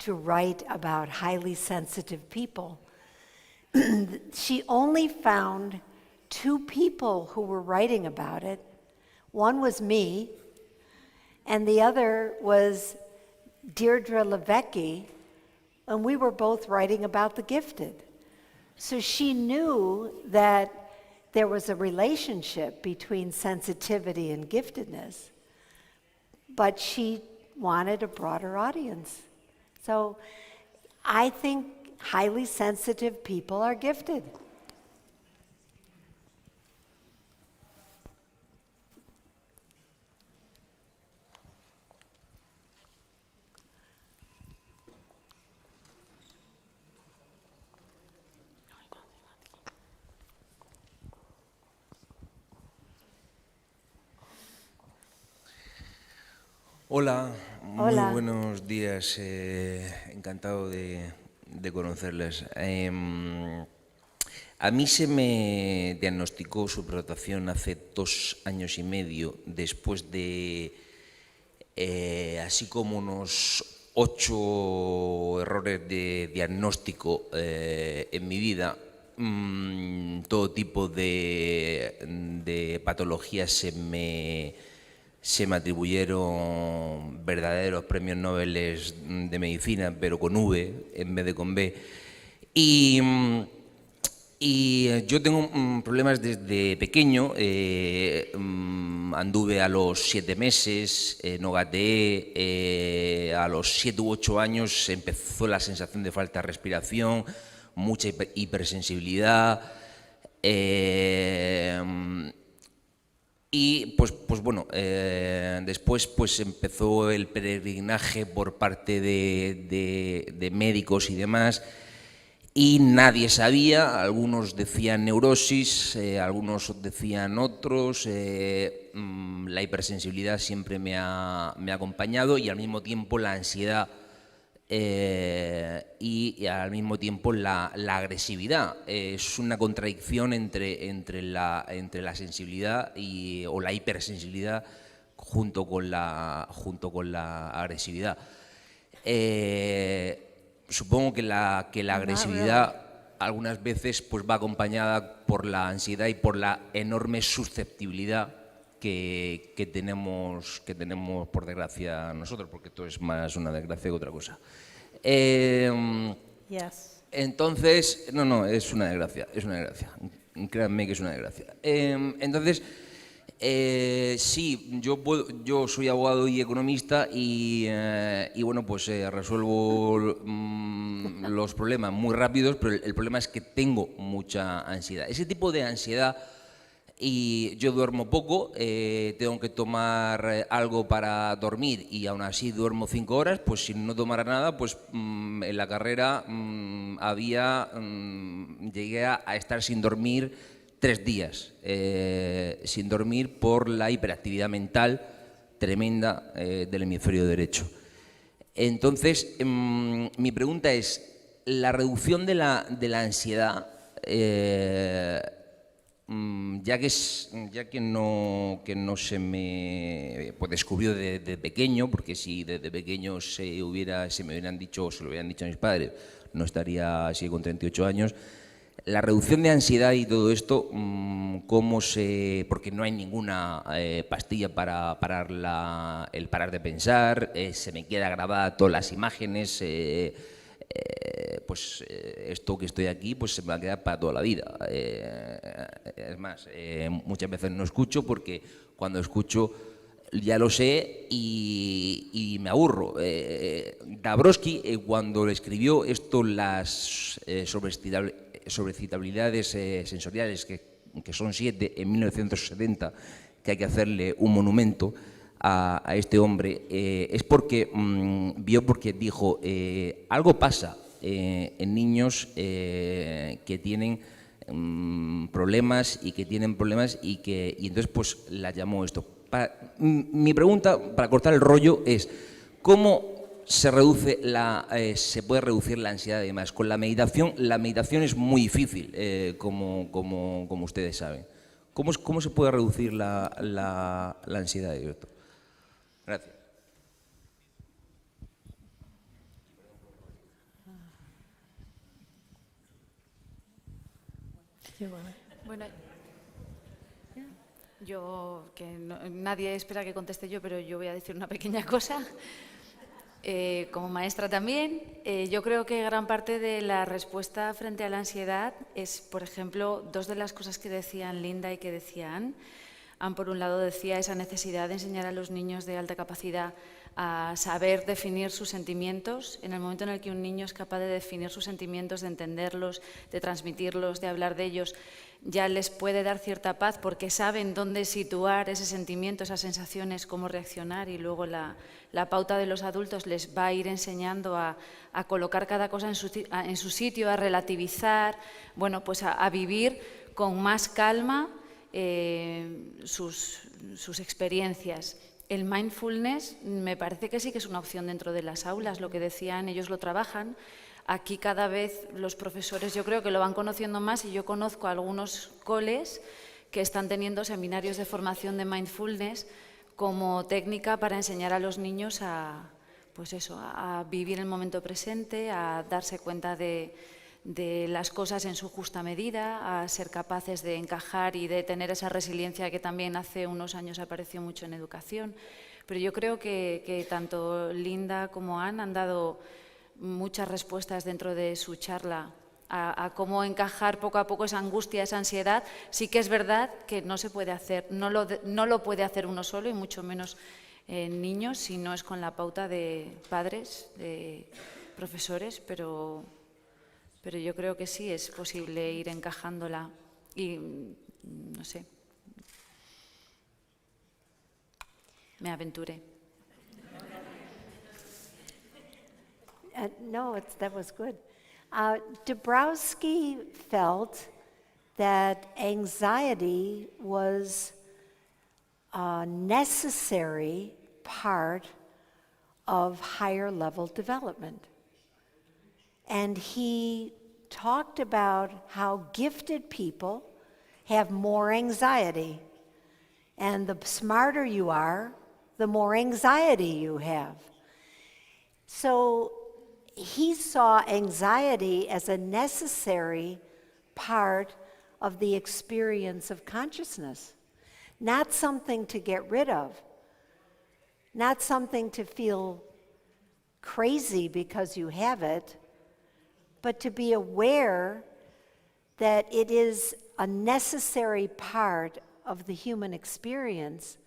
to write about highly sensitive people, she only found 2 people who were writing about it. One was me, and the other was Deirdre Levecki, and we were both writing about the gifted. So she knew that there was a relationship between sensitivity and giftedness, but she wanted a broader audience. So I think highly sensitive people are gifted. Hola, Hola. muy buenos días, encantado de conocerles. A mí se me diagnosticó superdotación hace 2 años y medio, después de así como unos 8 errores de diagnóstico en mi vida. Todo tipo de patologías se me atribuyeron verdaderos premios Nobel de medicina, pero con V en vez de con B. Y yo tengo problemas desde pequeño. Anduve a los 7 meses, no gateé. A los 7 u 8 años empezó la sensación de falta de respiración, mucha hipersensibilidad. Y pues bueno, después pues empezó el peregrinaje por parte de médicos y demás, y nadie sabía. Algunos decían neurosis, algunos decían otros. La hipersensibilidad siempre me ha acompañado, y al mismo tiempo la ansiedad, y al mismo tiempo la agresividad. Es una contradicción entre la sensibilidad o la hipersensibilidad junto con la agresividad. Supongo que la agresividad algunas veces pues va acompañada por la ansiedad y por la enorme susceptibilidad que tenemos por desgracia nosotros, porque esto es más una desgracia que otra cosa. Yes. Entonces, no, es una desgracia, créanme que es una desgracia. Entonces, sí, yo soy abogado y economista, y bueno, pues resuelvo los problemas muy rápidos, pero el problema es que tengo mucha ansiedad. Ese tipo de ansiedad. Y yo duermo poco, tengo que tomar algo para dormir, y aún así duermo 5 horas. Pues si no tomara nada, pues en la carrera llegué a estar sin dormir 3 días, sin dormir por la hiperactividad mental tremenda del hemisferio derecho. Entonces, mi pregunta es, la reducción de la ansiedad, ya que no se me descubrió desde pequeño, porque si desde pequeño se me hubieran dicho, o se lo hubieran dicho a mis padres, no estaría así con 38 años. La reducción de ansiedad y todo esto, porque no hay ninguna pastilla para parar de pensar, se me queda grabada todas las imágenes, pues esto que estoy aquí pues se me va a quedar para toda la vida. Es más, muchas veces no escucho porque cuando escucho ya lo sé y me aburro. Dabrowski, cuando le escribió esto, las sobrecitabilidades sensoriales, que son 7, en 1970, que hay que hacerle un monumento a este hombre, es porque porque dijo, algo pasa en niños que tienen problemas y y entonces pues la llamó esto. Mi pregunta, para cortar el rollo, es ¿cómo se puede reducir la ansiedad y demás? Con la meditación es muy difícil, como ustedes saben. ¿Cómo se puede reducir la ansiedad y esto? Gracias. Bueno, nadie espera que conteste yo, pero yo voy a decir una pequeña cosa. Como maestra también, yo creo que gran parte de la respuesta frente a la ansiedad es, por ejemplo, dos de las cosas que decían Linda y que decía Anne. Anne, por un lado, decía esa necesidad de enseñar a los niños de alta capacidad a saber definir sus sentimientos. En el momento en el que un niño es capaz de definir sus sentimientos, de entenderlos, de transmitirlos, de hablar de ellos, ya les puede dar cierta paz porque saben dónde situar ese sentimiento, esas sensaciones, cómo reaccionar, y luego la pauta de los adultos les va a ir enseñando a colocar cada cosa en su sitio, a relativizar, bueno, pues a vivir con más calma sus experiencias. El mindfulness me parece que sí que es una opción dentro de las aulas, lo que decían, ellos lo trabajan. Aquí cada vez los profesores yo creo que lo van conociendo más y yo conozco algunos coles que están teniendo seminarios de formación de mindfulness como técnica para enseñar a los niños a vivir el momento presente, a darse cuenta de las cosas en su justa medida, a ser capaces de encajar y de tener esa resiliencia que también hace unos años apareció mucho en educación. Pero yo creo que tanto Linda como Anne han dado muchas respuestas dentro de su charla a cómo encajar poco a poco esa angustia, esa ansiedad. Sí que es verdad que no se puede hacer, no lo puede hacer uno solo y mucho menos en niños si no es con la pauta de padres, de profesores, pero yo creo que sí es posible ir encajándola y no sé, me aventuré. No, that was good. Dabrowski felt that anxiety was a necessary part of higher level development. And he talked about how gifted people have more anxiety. And the smarter you are, the more anxiety you have. So he saw anxiety as a necessary part of the experience of consciousness, not something to get rid of, not something to feel crazy because you have it, but to be aware that it is a necessary part of the human experience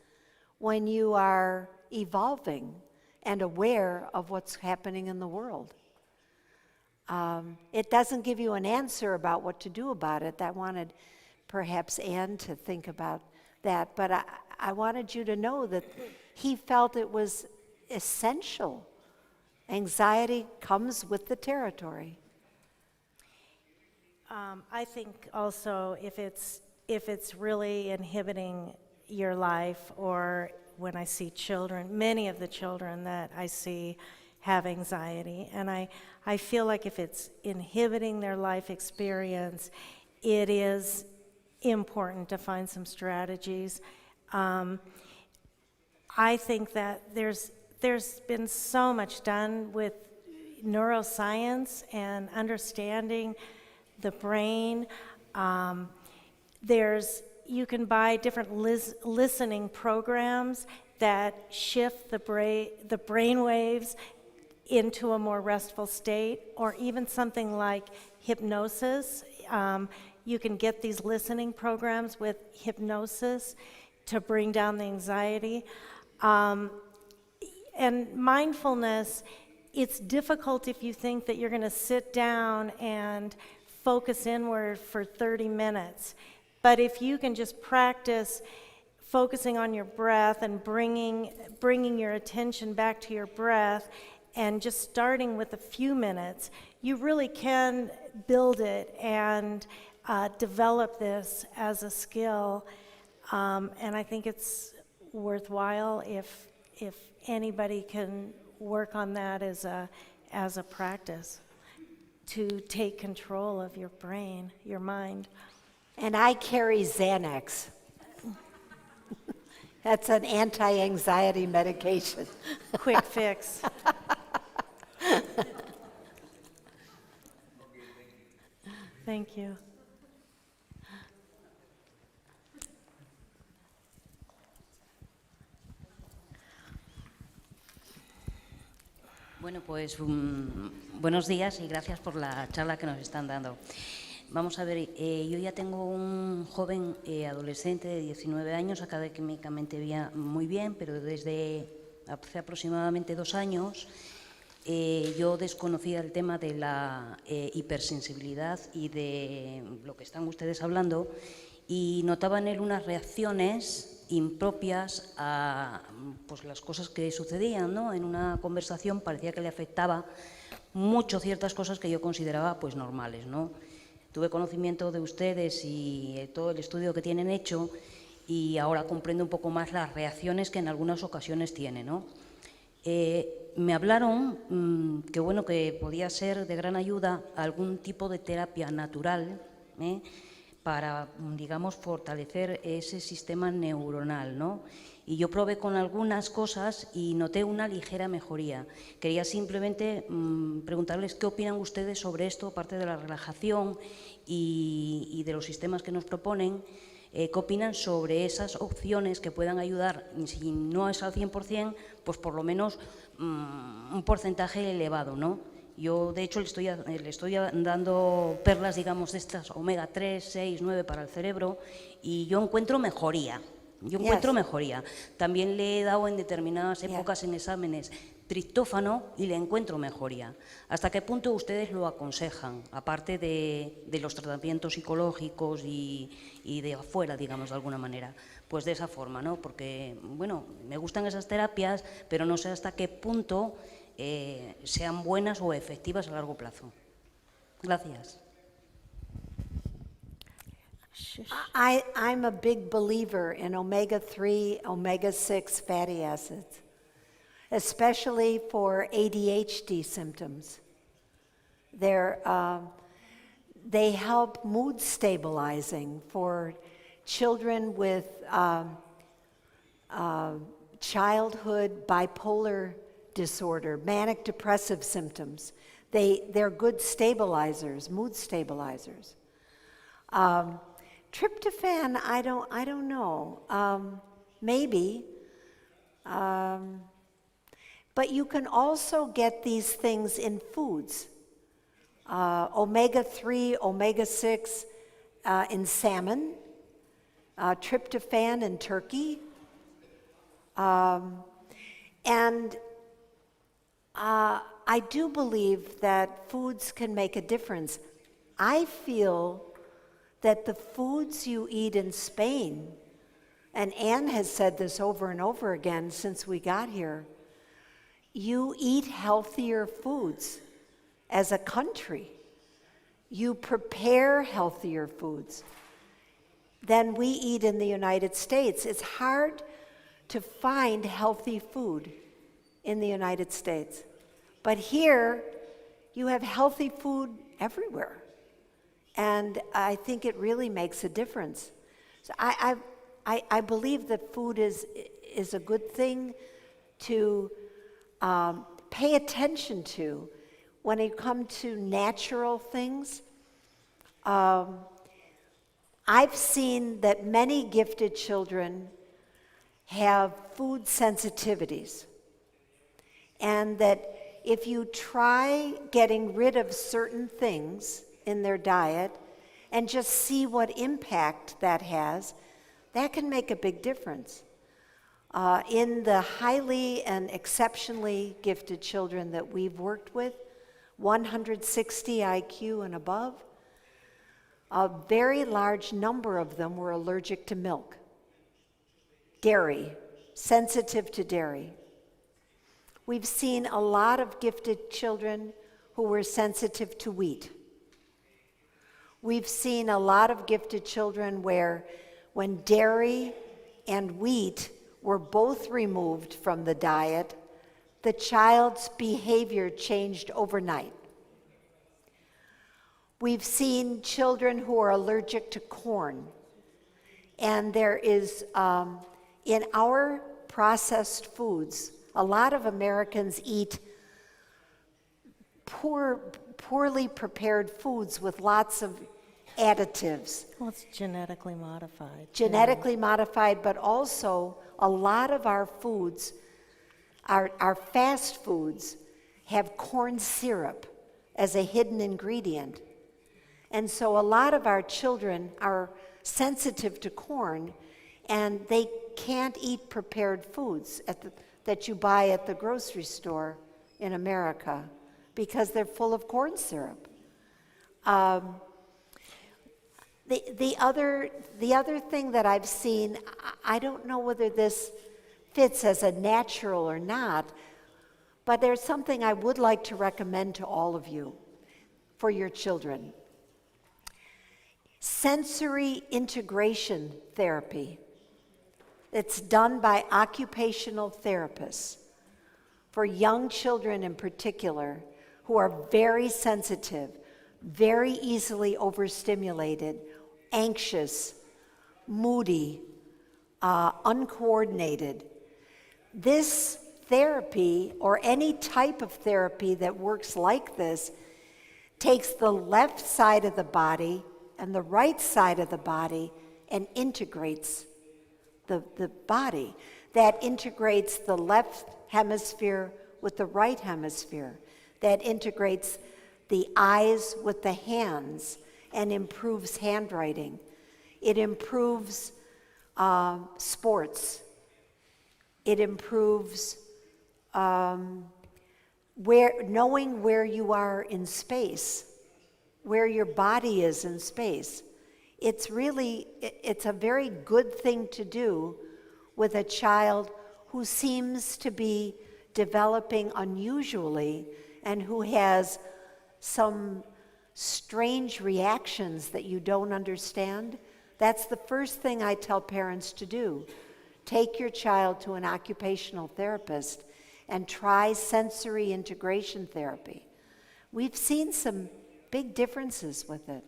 when you are evolving and aware of what's happening in the world. It doesn't give you an answer about what to do about it. I wanted perhaps Anne to think about that, but I wanted you to know that he felt it was essential. Anxiety comes with the territory. I think also if it's really inhibiting your life, or when I see children, many of the children that I see have anxiety, and I feel like if it's inhibiting their life experience, it is important to find some strategies. I think that there's been so much done with neuroscience and understanding the brain. You can buy different listening programs that shift the brain waves into a more restful state, or even something like hypnosis. You can get these listening programs with hypnosis to bring down the anxiety. And mindfulness, it's difficult if you think that you're going to sit down and focus inward for 30 minutes. But if you can just practice focusing on your breath and bringing your attention back to your breath, and just starting with a few minutes, you really can build it and develop this as a skill. And I think it's worthwhile if anybody can work on that as a practice to take control of your brain, your mind. And I carry Xanax. That's an anti-anxiety medication. Quick fix. Thank you. Bueno, pues buenos días y gracias por la charla que nos están dando. Vamos a ver, yo ya tengo un joven adolescente de 19 años, académicamente muy bien, pero desde hace aproximadamente 2 años yo desconocía el tema de la hipersensibilidad y de lo que están ustedes hablando, y notaba en él unas reacciones impropias a pues, las cosas que sucedían, ¿no? En una conversación parecía que le afectaba mucho ciertas cosas que yo consideraba pues normales, ¿no? Tuve conocimiento de ustedes y todo el estudio que tienen hecho, y ahora comprendo un poco más las reacciones que en algunas ocasiones tiene, ¿no? Me hablaron que bueno, que podía ser de gran ayuda algún tipo de terapia natural, para, digamos, fortalecer ese sistema neuronal, ¿no? Y yo probé con algunas cosas y noté una ligera mejoría. Quería simplemente preguntarles qué opinan ustedes sobre esto, aparte de la relajación y de los sistemas que nos proponen. ¿Qué opinan sobre esas opciones que puedan ayudar? Si no es al 100%, pues por lo menos un porcentaje elevado, ¿no? Yo, de hecho, le estoy dando perlas, digamos, de estas omega 3, 6, 9 para el cerebro, y yo encuentro mejoría. También le he dado en determinadas épocas en exámenes triptófano y le encuentro mejoría. ¿Hasta qué punto ustedes lo aconsejan, aparte de los tratamientos psicológicos y de afuera, digamos, de alguna manera? Pues de esa forma, ¿no? Porque, bueno, me gustan esas terapias, pero no sé hasta qué punto sean buenas o efectivas a largo plazo. Gracias. I'm a big believer in omega-3, omega-6 fatty acids, especially for ADHD symptoms. They help mood stabilizing for children with childhood bipolar disorder, manic depressive symptoms. They're good stabilizers, mood stabilizers. Tryptophan, I don't know. Maybe. But you can also get these things in foods. Omega-3, omega-6 in salmon, tryptophan in turkey. And I do believe that foods can make a difference. I feel that the foods you eat in Spain, and Anne has said this over and over again since we got here, you eat healthier foods as a country. You prepare healthier foods than we eat in the United States. It's hard to find healthy food in the United States. But here, you have healthy food everywhere. And I think it really makes a difference. So I believe that food is a good thing to pay attention to when you come to natural things. I've seen that many gifted children have food sensitivities, and that if you try getting rid of certain things in their diet and just see what impact that has, that can make a big difference. In the highly and exceptionally gifted children that we've worked with, 160 IQ and above, a very large number of them were allergic to milk, dairy, sensitive to dairy. We've seen a lot of gifted children who were sensitive to wheat. We've seen a lot of gifted children where when dairy and wheat were both removed from the diet, the child's behavior changed overnight. We've seen children who are allergic to corn, and there is, in our processed foods, a lot of Americans eat poorly prepared foods with lots of additives. Well, it's genetically modified. Genetically modified, but also a lot of our foods, our fast foods, have corn syrup as a hidden ingredient. And so a lot of our children are sensitive to corn, and they can't eat prepared foods that you buy at the grocery store in America because they're full of corn syrup. The other thing that I've seen, I don't know whether this fits as a natural or not, but there's something I would like to recommend to all of you for your children. Sensory integration therapy. It's done by occupational therapists for young children in particular who are very sensitive, very easily overstimulated, anxious, moody, uncoordinated. This therapy, or any type of therapy that works like this, takes the left side of the body and the right side of the body and integrates the body. That integrates the left hemisphere with the right hemisphere. That integrates the eyes with the hands and improves handwriting. It improves sports. It improves knowing where you are in space, where your body is in space. It's a very good thing to do with a child who seems to be developing unusually and who has some strange reactions that you don't understand. That's the first thing I tell parents to do. Take your child to an occupational therapist and try sensory integration therapy. We've seen some big differences with it.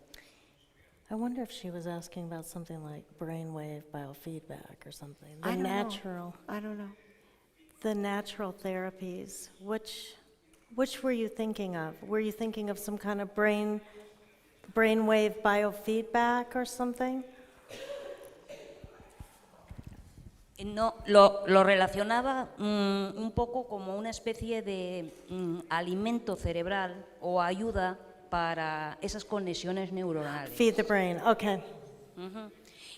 I wonder if she was asking about something like brainwave biofeedback or something. I don't know. The natural therapies, which were you thinking of? Were you thinking of some kind of brainwave biofeedback or something? No, lo relacionaba un poco como una especie de alimento cerebral o ayuda para esas conexiones neuronales. Feed the brain, okay.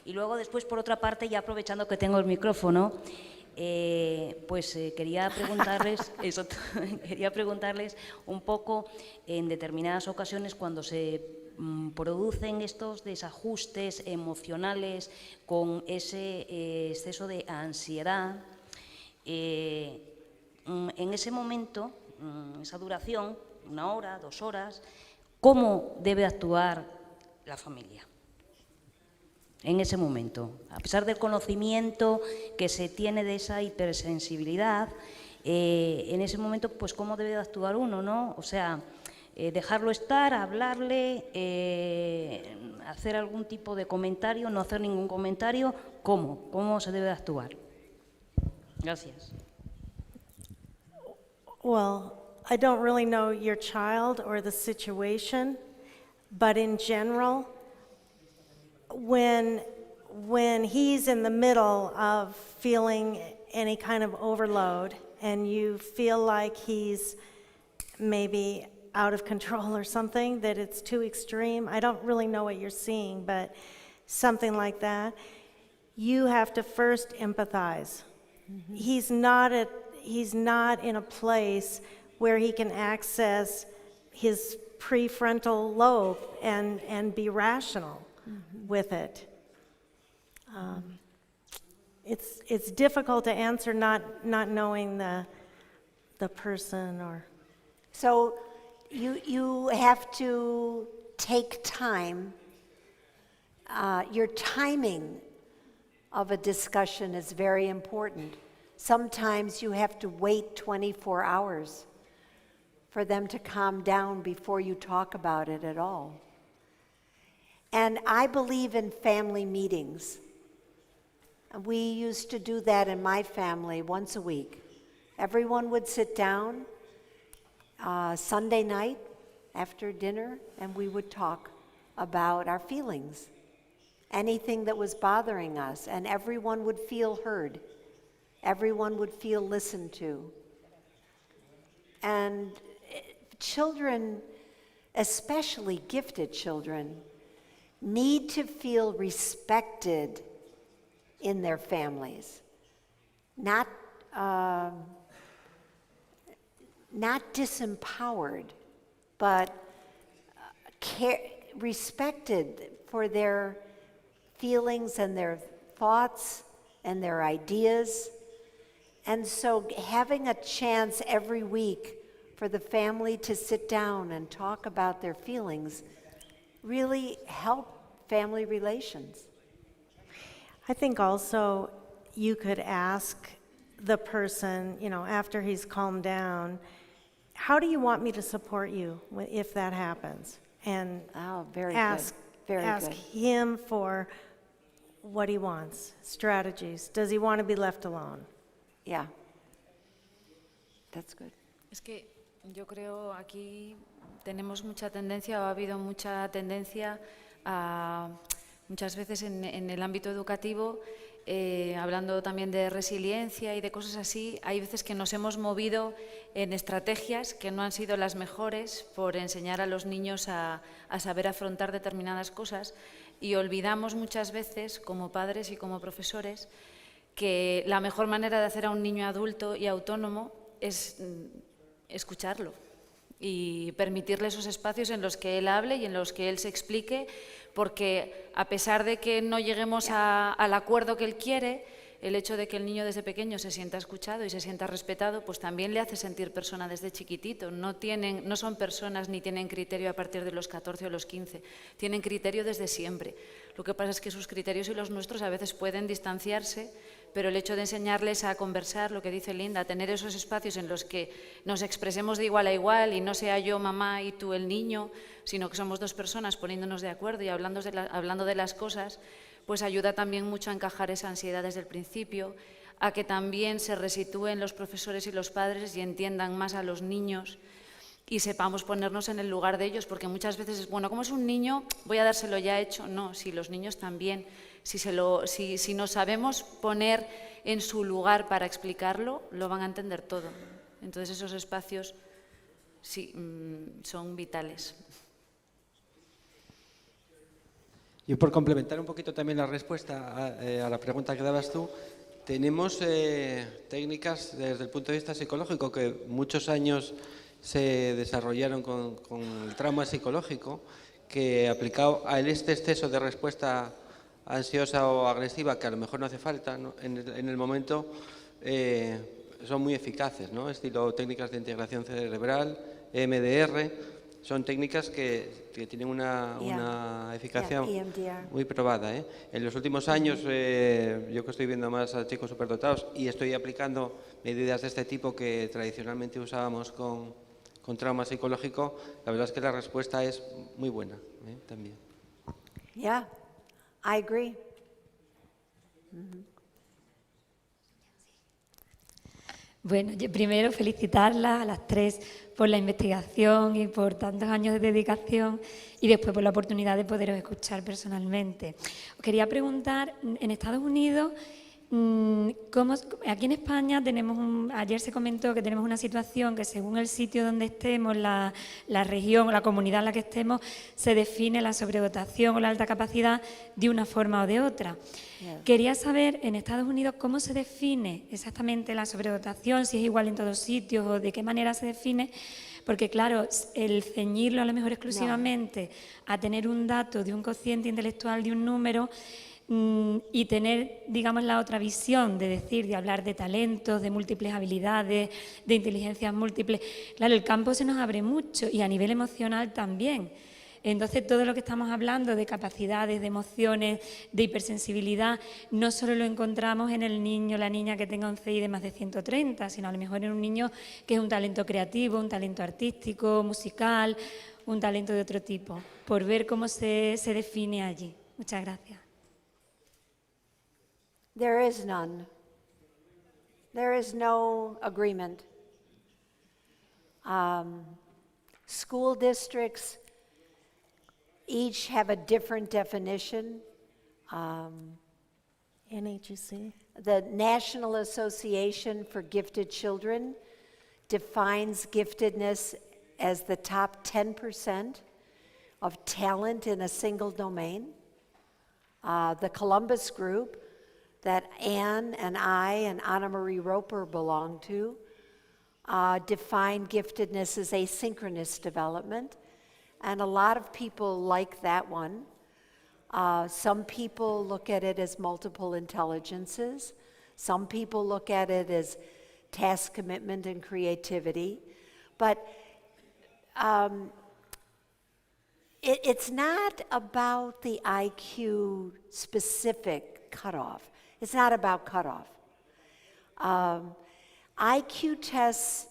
Y luego después, por otra parte, ya aprovechando que tengo el micrófono, quería preguntarles un poco en determinadas ocasiones cuando se producen estos desajustes emocionales con ese exceso de ansiedad, en ese momento, esa duración, 1 hora, 2 horas, ¿cómo debe actuar la familia en ese momento? A pesar del conocimiento que se tiene de esa hipersensibilidad, en ese momento, pues, ¿cómo debe actuar uno, no? O sea, dejarlo estar, hablarle, hacer algún tipo de comentario, no hacer ningún comentario, ¿cómo se debe actuar? Gracias. Well, I don't really know your child or the situation, but in general, when he's in the middle of feeling any kind of overload and you feel like he's maybe out of control or something, that it's too extreme. I don't really know what you're seeing, but something like that. You have to first empathize. He's not in a place where he can access his prefrontal lobe and be rational with it. It's difficult to answer not knowing the person or. So you have to take time. Your timing of a discussion is very important. Sometimes you have to wait 24 hours for them to calm down before you talk about it at all. And I believe in family meetings. We used to do that in my family once a week. Everyone would sit down Sunday night after dinner, and we would talk about our feelings, anything that was bothering us, and everyone would feel heard. Everyone would feel listened to. And children, especially gifted children, need to feel respected in their families, not disempowered, but respected for their feelings and their thoughts and their ideas. And so having a chance every week for the family to sit down and talk about their feelings really help family relations. I think also you could ask the person, after he's calmed down, how do you want me to support you if that happens? And very ask good. Ask him for what he wants, strategies. Does he want to be left alone? Yeah, that's good. Es que yo creo aquí tenemos mucha tendencia, o ha habido mucha tendencia a, muchas veces en el ámbito educativo, hablando también de resiliencia y de cosas así, hay veces que nos hemos movido en estrategias que no han sido las mejores por enseñar a los niños a saber afrontar determinadas cosas y olvidamos muchas veces, como padres y como profesores, que la mejor manera de hacer a un niño adulto y autónomo es escucharlo y permitirle esos espacios en los que él hable y en los que él se explique, porque a pesar de que no lleguemos al acuerdo que él quiere, el hecho de que el niño desde pequeño se sienta escuchado y se sienta respetado, pues también le hace sentir persona desde chiquitito. No son personas ni tienen criterio a partir de los 14 o los 15, tienen criterio desde siempre. Lo que pasa es que sus criterios y los nuestros a veces pueden distanciarse, pero el hecho de enseñarles a conversar, lo que dice Linda, a tener esos espacios en los que nos expresemos de igual a igual y no sea yo mamá y tú el niño, sino que somos dos personas poniéndonos de acuerdo y hablando de las cosas, pues ayuda también mucho a encajar esa ansiedad desde el principio, a que también se resitúen los profesores y los padres y entiendan más a los niños y sepamos ponernos en el lugar de ellos, porque muchas veces es, bueno, como es un niño, voy a dárselo ya hecho. No, si los niños también, si nos sabemos poner en su lugar para explicarlo, lo van a entender todo. Entonces esos espacios sí, son vitales. Yo por complementar un poquito también la respuesta a la pregunta que dabas tú, tenemos técnicas desde el punto de vista psicológico que muchos años se desarrollaron con el trauma psicológico, que aplicado a este exceso de respuesta ansiosa o agresiva, que a lo mejor no hace falta, ¿no? en el momento, son muy eficaces, ¿no? Estilo técnicas de integración cerebral, EMDR, son técnicas que tienen una eficacia muy probada. En los últimos años, yo que estoy viendo más a chicos superdotados y estoy aplicando medidas de este tipo que tradicionalmente usábamos con trauma psicológico, la verdad es que la respuesta es muy buena también. Yeah, I agree. Bueno, yo primero felicitarlas a las tres por la investigación y por tantos años de dedicación y después por la oportunidad de poderos escuchar personalmente. Os quería preguntar, en Estados Unidos Aquí en España ayer se comentó que tenemos una situación que según el sitio donde estemos, la región o la comunidad en la que estemos, se define la sobredotación o la alta capacidad de una forma o de otra. Quería saber en Estados Unidos cómo se define exactamente la sobredotación, si es igual en todos sitios o de qué manera se define, porque claro, el ceñirlo a lo mejor exclusivamente a tener un dato de un cociente intelectual de un número y tener, digamos, la otra visión de decir, de hablar de talentos, de múltiples habilidades, de inteligencias múltiples. Claro, el campo se nos abre mucho y a nivel emocional también. Entonces, todo lo que estamos hablando de capacidades, de emociones, de hipersensibilidad, no solo lo encontramos en el niño o la niña que tenga un CI de más de 130, sino a lo mejor en un niño que es un talento creativo, un talento artístico, musical, un talento de otro tipo, por ver cómo se define allí. Muchas gracias. There is none. There is no agreement. School districts each have a different definition. NHC. The National Association for Gifted Children defines giftedness as the top 10% of talent in a single domain. The Columbus Group that Anne and I and Anna Marie Roper belong to define giftedness as asynchronous development, and a lot of people like that one. Some people look at it as multiple intelligences. Some people look at it as task commitment and creativity. But it's not about the IQ specific cutoff. It's not about cutoff. IQ tests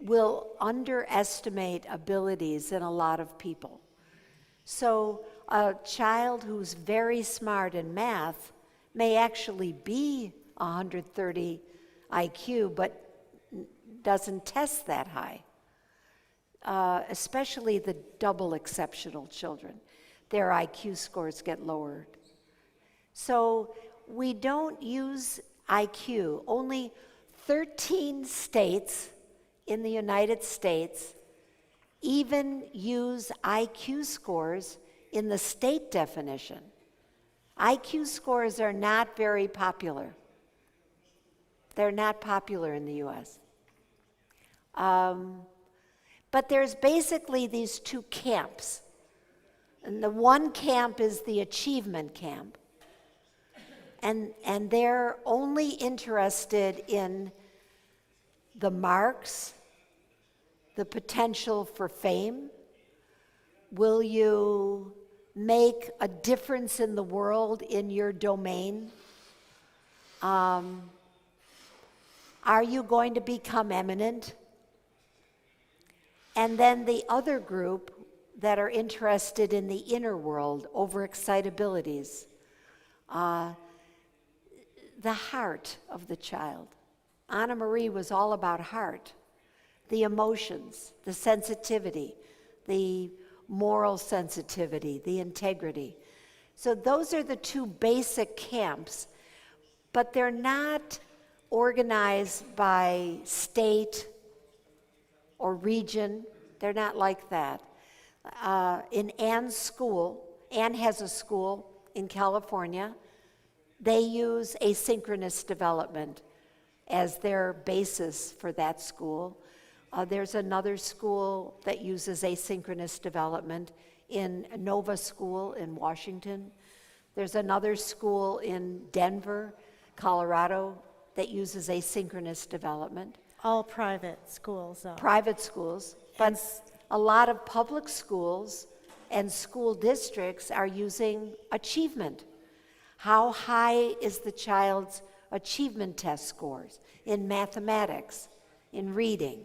will underestimate abilities in a lot of people. So a child who's very smart in math may actually be 130 IQ, but doesn't test that high, especially the double exceptional children. Their IQ scores get lowered. So we don't use IQ. Only 13 states in the United States even use IQ scores in the state definition. IQ scores are not very popular. They're not popular in the US. But there's basically these two camps. And the one camp is the achievement camp. And they're only interested in the marks, the potential for fame. Will you make a difference in the world in your domain? Are you going to become eminent? And then the other group that are interested in the inner world, overexcitabilities, the heart of the child. Anna Marie was all about heart, the emotions, the sensitivity, the moral sensitivity, the integrity. So those are the two basic camps, but they're not organized by state or region. They're not like that. In Anne's school, Anne has a school in California. They use asynchronous development as their basis for that school. There's another school that uses asynchronous development in Nova School in Washington. There's another school in Denver, Colorado, that uses asynchronous development. All private schools, though. Private schools, but a lot of public schools and school districts are using achievement. How high is the child's achievement test scores in mathematics, in reading?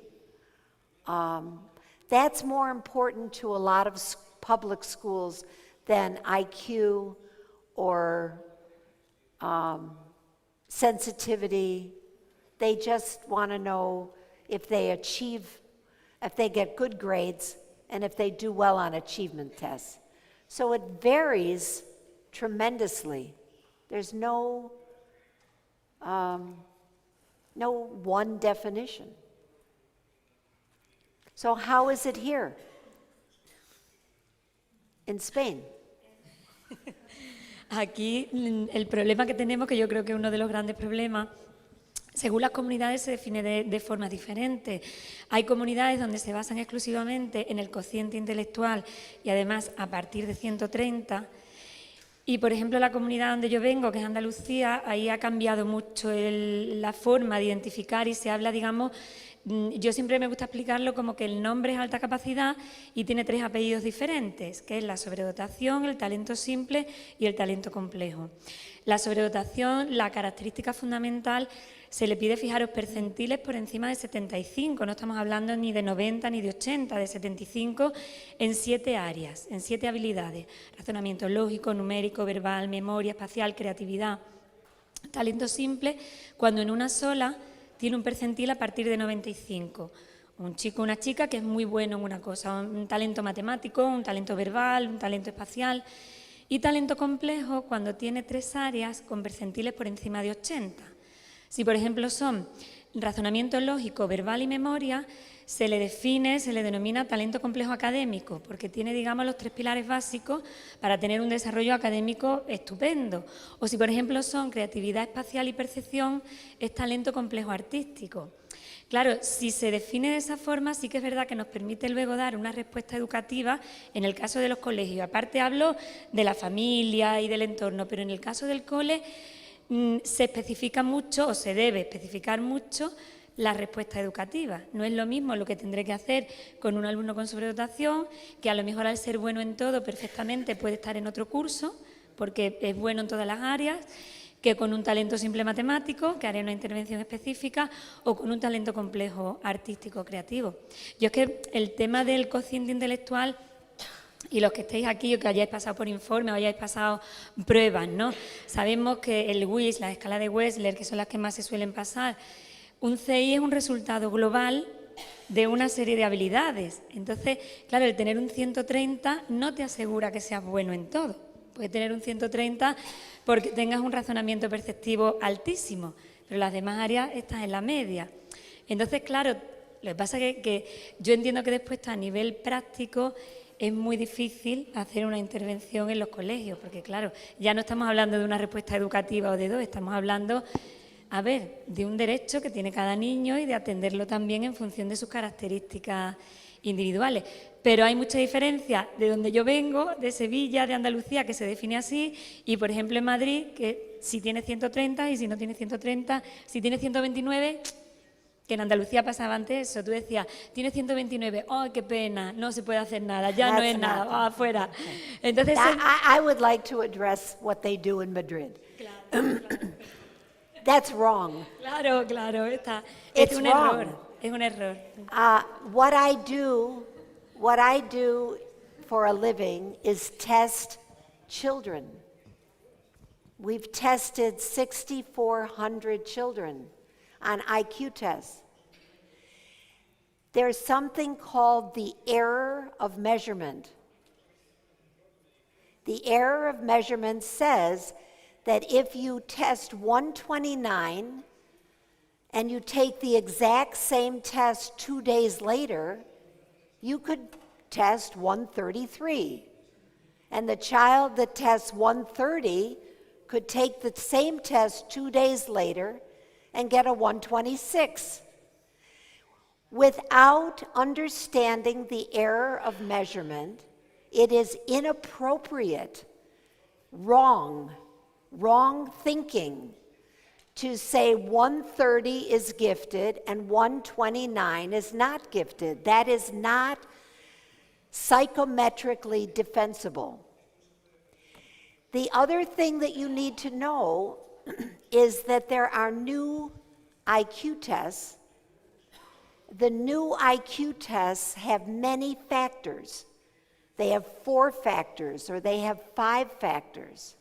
That's more important to a lot of public schools than IQ or sensitivity. They just want to know if they achieve, if they get good grades, and if they do well on achievement tests. So it varies tremendously. There's no no one definition. So how is it here in Spain? Aquí el problema que tenemos, que yo creo que es uno de los grandes problemas, según las comunidades se define de formas diferentes. Hay comunidades donde se basan exclusivamente en el cociente intelectual y además a partir de 130. Y, por ejemplo, la comunidad donde yo vengo, que es Andalucía, ahí ha cambiado mucho la forma de identificar y se habla, digamos, yo siempre me gusta explicarlo como que el nombre es alta capacidad y tiene 3 apellidos diferentes, que es la sobredotación, el talento simple y el talento complejo. La sobredotación, la característica fundamental, se le pide, fijaros, percentiles por encima de 75, no estamos hablando ni de 90 ni de 80, de 75 en 7 áreas, en 7 habilidades: razonamiento lógico, numérico, verbal, memoria, espacial, creatividad. Talento simple, cuando en una sola tiene un percentil a partir de 95. Un chico o una chica que es muy bueno en una cosa, un talento matemático, un talento verbal, un talento espacial. Y talento complejo cuando tiene 3 áreas con percentiles por encima de 80. Si, por ejemplo, son razonamiento lógico, verbal y memoria, se le denomina talento complejo académico, porque tiene, digamos, los 3 pilares básicos para tener un desarrollo académico estupendo. O si, por ejemplo, son creatividad espacial y percepción, es talento complejo artístico. Claro, si se define de esa forma, sí que es verdad que nos permite luego dar una respuesta educativa en el caso de los colegios. Aparte hablo de la familia y del entorno, pero en el caso del cole se especifica mucho, o se debe especificar mucho, la respuesta educativa. No es lo mismo lo que tendré que hacer con un alumno con sobredotación, que a lo mejor al ser bueno en todo perfectamente puede estar en otro curso, porque es bueno en todas las áreas, que con un talento simple matemático, que haré una intervención específica, o con un talento complejo artístico creativo. Yo es que el tema del cociente intelectual, y los que estéis aquí o que hayáis pasado por informe o hayáis pasado pruebas, ¿no? Sabemos que el WIS, la escala de Wechsler, que son las que más se suelen pasar, un CI es un resultado global de una serie de habilidades. Entonces, claro, el tener un 130 no te asegura que seas bueno en todo. Puedes tener un 130 porque tengas un razonamiento perceptivo altísimo, pero las demás áreas estás en la media. Entonces, claro, lo que pasa es que yo entiendo que después a nivel práctico es muy difícil hacer una intervención en los colegios, porque claro, ya no estamos hablando de una respuesta educativa o de 2, estamos hablando, de un derecho que tiene cada niño y de atenderlo también en función de sus características individuales. Pero hay mucha diferencia de donde yo vengo, de Sevilla, de Andalucía, que se define así, y por ejemplo en Madrid, que si tiene 130 y si no tiene 130, si tiene 129... que en Andalucía pasaba antes eso, tú decías, tiene 129, ¡ay, qué pena! No se puede hacer nada, ya no es nada, afuera. Entonces, I would like to address what they do in Madrid. That's wrong. Claro, It's es un wrong. error, es un error. What I do for a living is test children. We've tested 6,400 children on IQ tests. There's something called the error of measurement. The error of measurement says that if you test 129 and you take the exact same test 2 days later, you could test 133. And the child that tests 130 could take the same test 2 days later and get a 126. Without understanding the error of measurement, it is inappropriate, wrong thinking to say 130 is gifted and 129 is not gifted. That is not psychometrically defensible. The other thing that you need to know is that there are new IQ tests. The new IQ tests have many factors. They have 4 factors or they have 5 factors.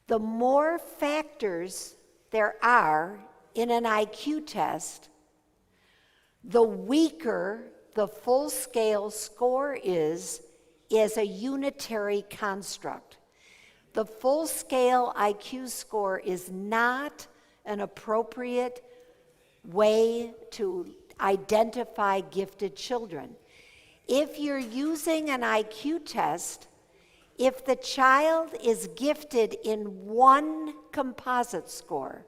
The more factors there are in an IQ test, the weaker the full-scale score is a unitary construct. The full-scale IQ score is not an appropriate way to identify gifted children. If you're using an IQ test, if the child is gifted in one composite score,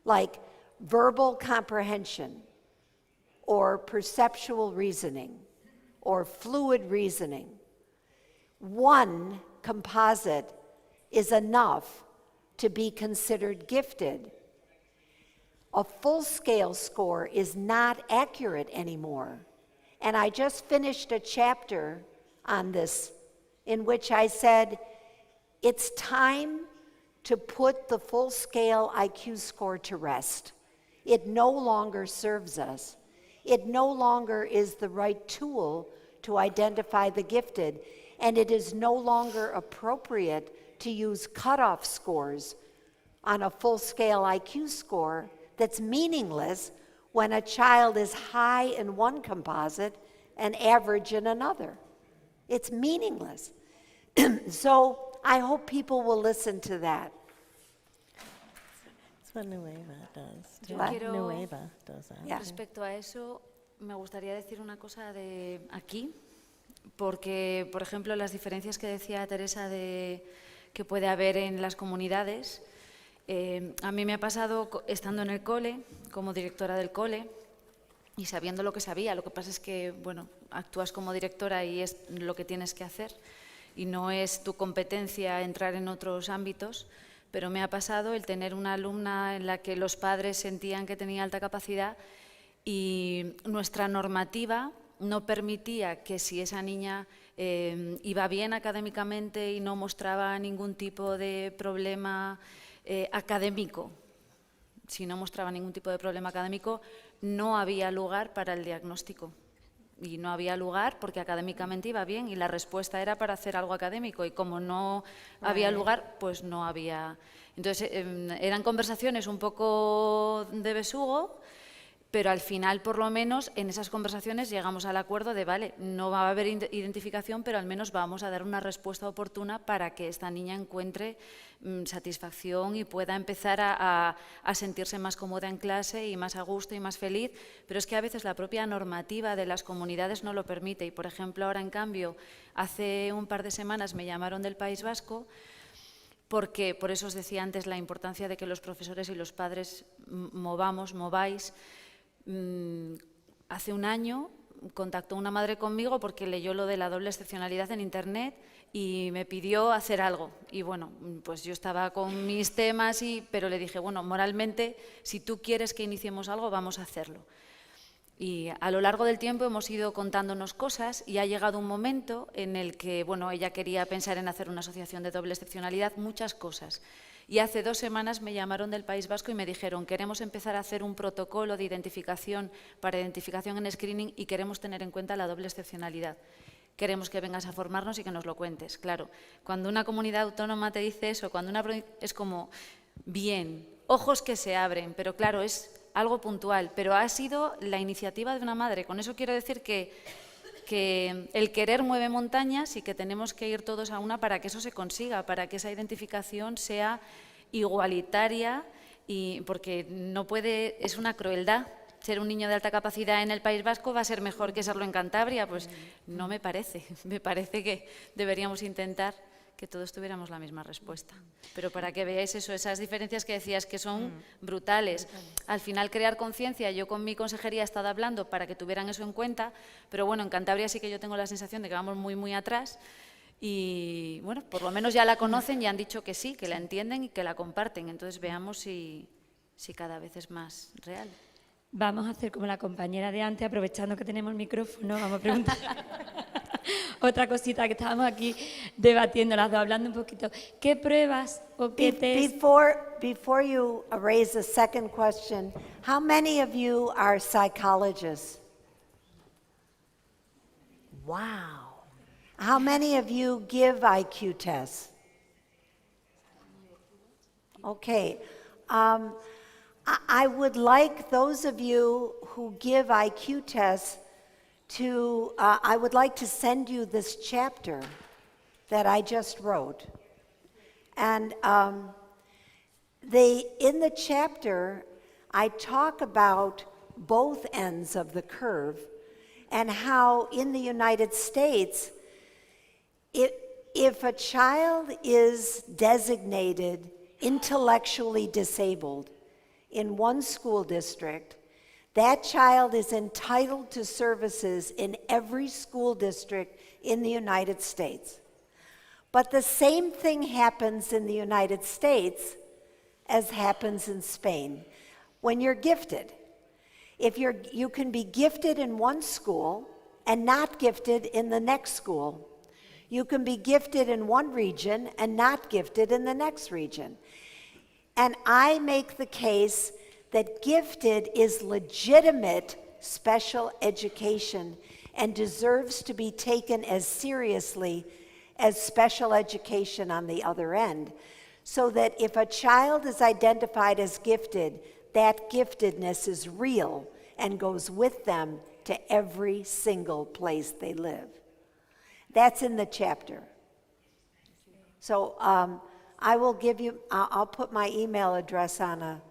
like verbal comprehension, or perceptual reasoning, or fluid reasoning, one composite is enough to be considered gifted. A full-scale score is not accurate anymore. And I just finished a chapter on this in which I said, it's time to put the full-scale IQ score to rest. It no longer serves us. It no longer is the right tool to identify the gifted, and it is no longer appropriate to use cutoff scores on a full-scale IQ score that's meaningless when a child is high in one composite and average in another. It's meaningless. So I hope people will listen to that. That's what Nueva does. Yo What? quiero, Nueva does that. Yeah. respecto a eso, me gustaría decir una cosa de aquí, porque, por ejemplo, las diferencias que decía Teresa que puede haber en las comunidades, a mí me ha pasado estando en el cole, como directora del cole, y sabiendo lo que sabía. Lo que pasa es que, bueno, actúas como directora y es lo que tienes que hacer, y no es tu competencia entrar en otros ámbitos, pero me ha pasado el tener una alumna en la que los padres sentían que tenía alta capacidad y nuestra normativa no permitía que si esa niña iba bien académicamente y no mostraba ningún tipo de problema académico, si no mostraba ningún tipo de problema académico, no había lugar para el diagnóstico. Y no había lugar porque académicamente iba bien y la respuesta era para hacer algo académico, y como no había lugar, pues no había. Entonces eran conversaciones un poco de besugo, pero al final, por lo menos, en esas conversaciones llegamos al acuerdo de, vale, no va a haber identificación, pero al menos vamos a dar una respuesta oportuna para que esta niña encuentre satisfacción y pueda empezar a sentirse más cómoda en clase y más a gusto y más feliz. Pero es que a veces la propia normativa de las comunidades no lo permite. Y, por ejemplo, ahora, en cambio, hace un par de semanas me llamaron del País Vasco, porque, por eso os decía antes, la importancia de que los profesores y los padres mováis. Hace un año contactó una madre conmigo porque leyó lo de la doble excepcionalidad en Internet y me pidió hacer algo. Y bueno, pues yo estaba con mis temas, pero le dije, bueno, moralmente, si tú quieres que iniciemos algo, vamos a hacerlo. Y a lo largo del tiempo hemos ido contándonos cosas y ha llegado un momento en el que, bueno, ella quería pensar en hacer una asociación de doble excepcionalidad, muchas cosas. Y hace 2 semanas me llamaron del País Vasco y me dijeron, queremos empezar a hacer un protocolo de identificación para identificación en screening y queremos tener en cuenta la doble excepcionalidad. Queremos que vengas a formarnos y que nos lo cuentes. Claro, cuando una comunidad autónoma te dice eso, es como, bien, ojos que se abren, pero claro, es algo puntual, pero ha sido la iniciativa de una madre. Con eso quiero decir que el querer mueve montañas y que tenemos que ir todos a una para que eso se consiga, para que esa identificación sea igualitaria, y porque no puede, es una crueldad. Ser un niño de alta capacidad en el País Vasco va a ser mejor que serlo en Cantabria, pues no me parece. Me parece que deberíamos intentar que todos tuviéramos la misma respuesta. Pero para que veáis eso, esas diferencias que decías que son brutales. Al final, crear conciencia, yo con mi consejería he estado hablando para que tuvieran eso en cuenta, pero bueno, en Cantabria sí que yo tengo la sensación de que vamos muy, muy atrás y bueno, por lo menos ya la conocen y han dicho que sí, que la entienden y que la comparten. Entonces veamos si cada vez es más real. Vamos a hacer como la compañera de antes, aprovechando que tenemos el micrófono, vamos a preguntar otra cosita que estábamos aquí debatiendo las dos, hablando un poquito. ¿Qué pruebas o qué test? Before you raise a second question, how many of you are psychologists? Wow. How many of you give IQ tests? Okay. I would like those of you who give IQ tests I would like to send you this chapter that I just wrote. And In the chapter, I talk about both ends of the curve and how in the United States, if a child is designated intellectually disabled in one school district, that child is entitled to services in every school district in the United States. But the same thing happens in the United States as happens in Spain when you're gifted. You can be gifted in one school and not gifted in the next school. You can be gifted in one region and not gifted in the next region. And I make the case that gifted is legitimate special education and deserves to be taken as seriously as special education on the other end. So that if a child is identified as gifted, that giftedness is real and goes with them to every single place they live. That's in the chapter. So I will give you, I'll put my email address on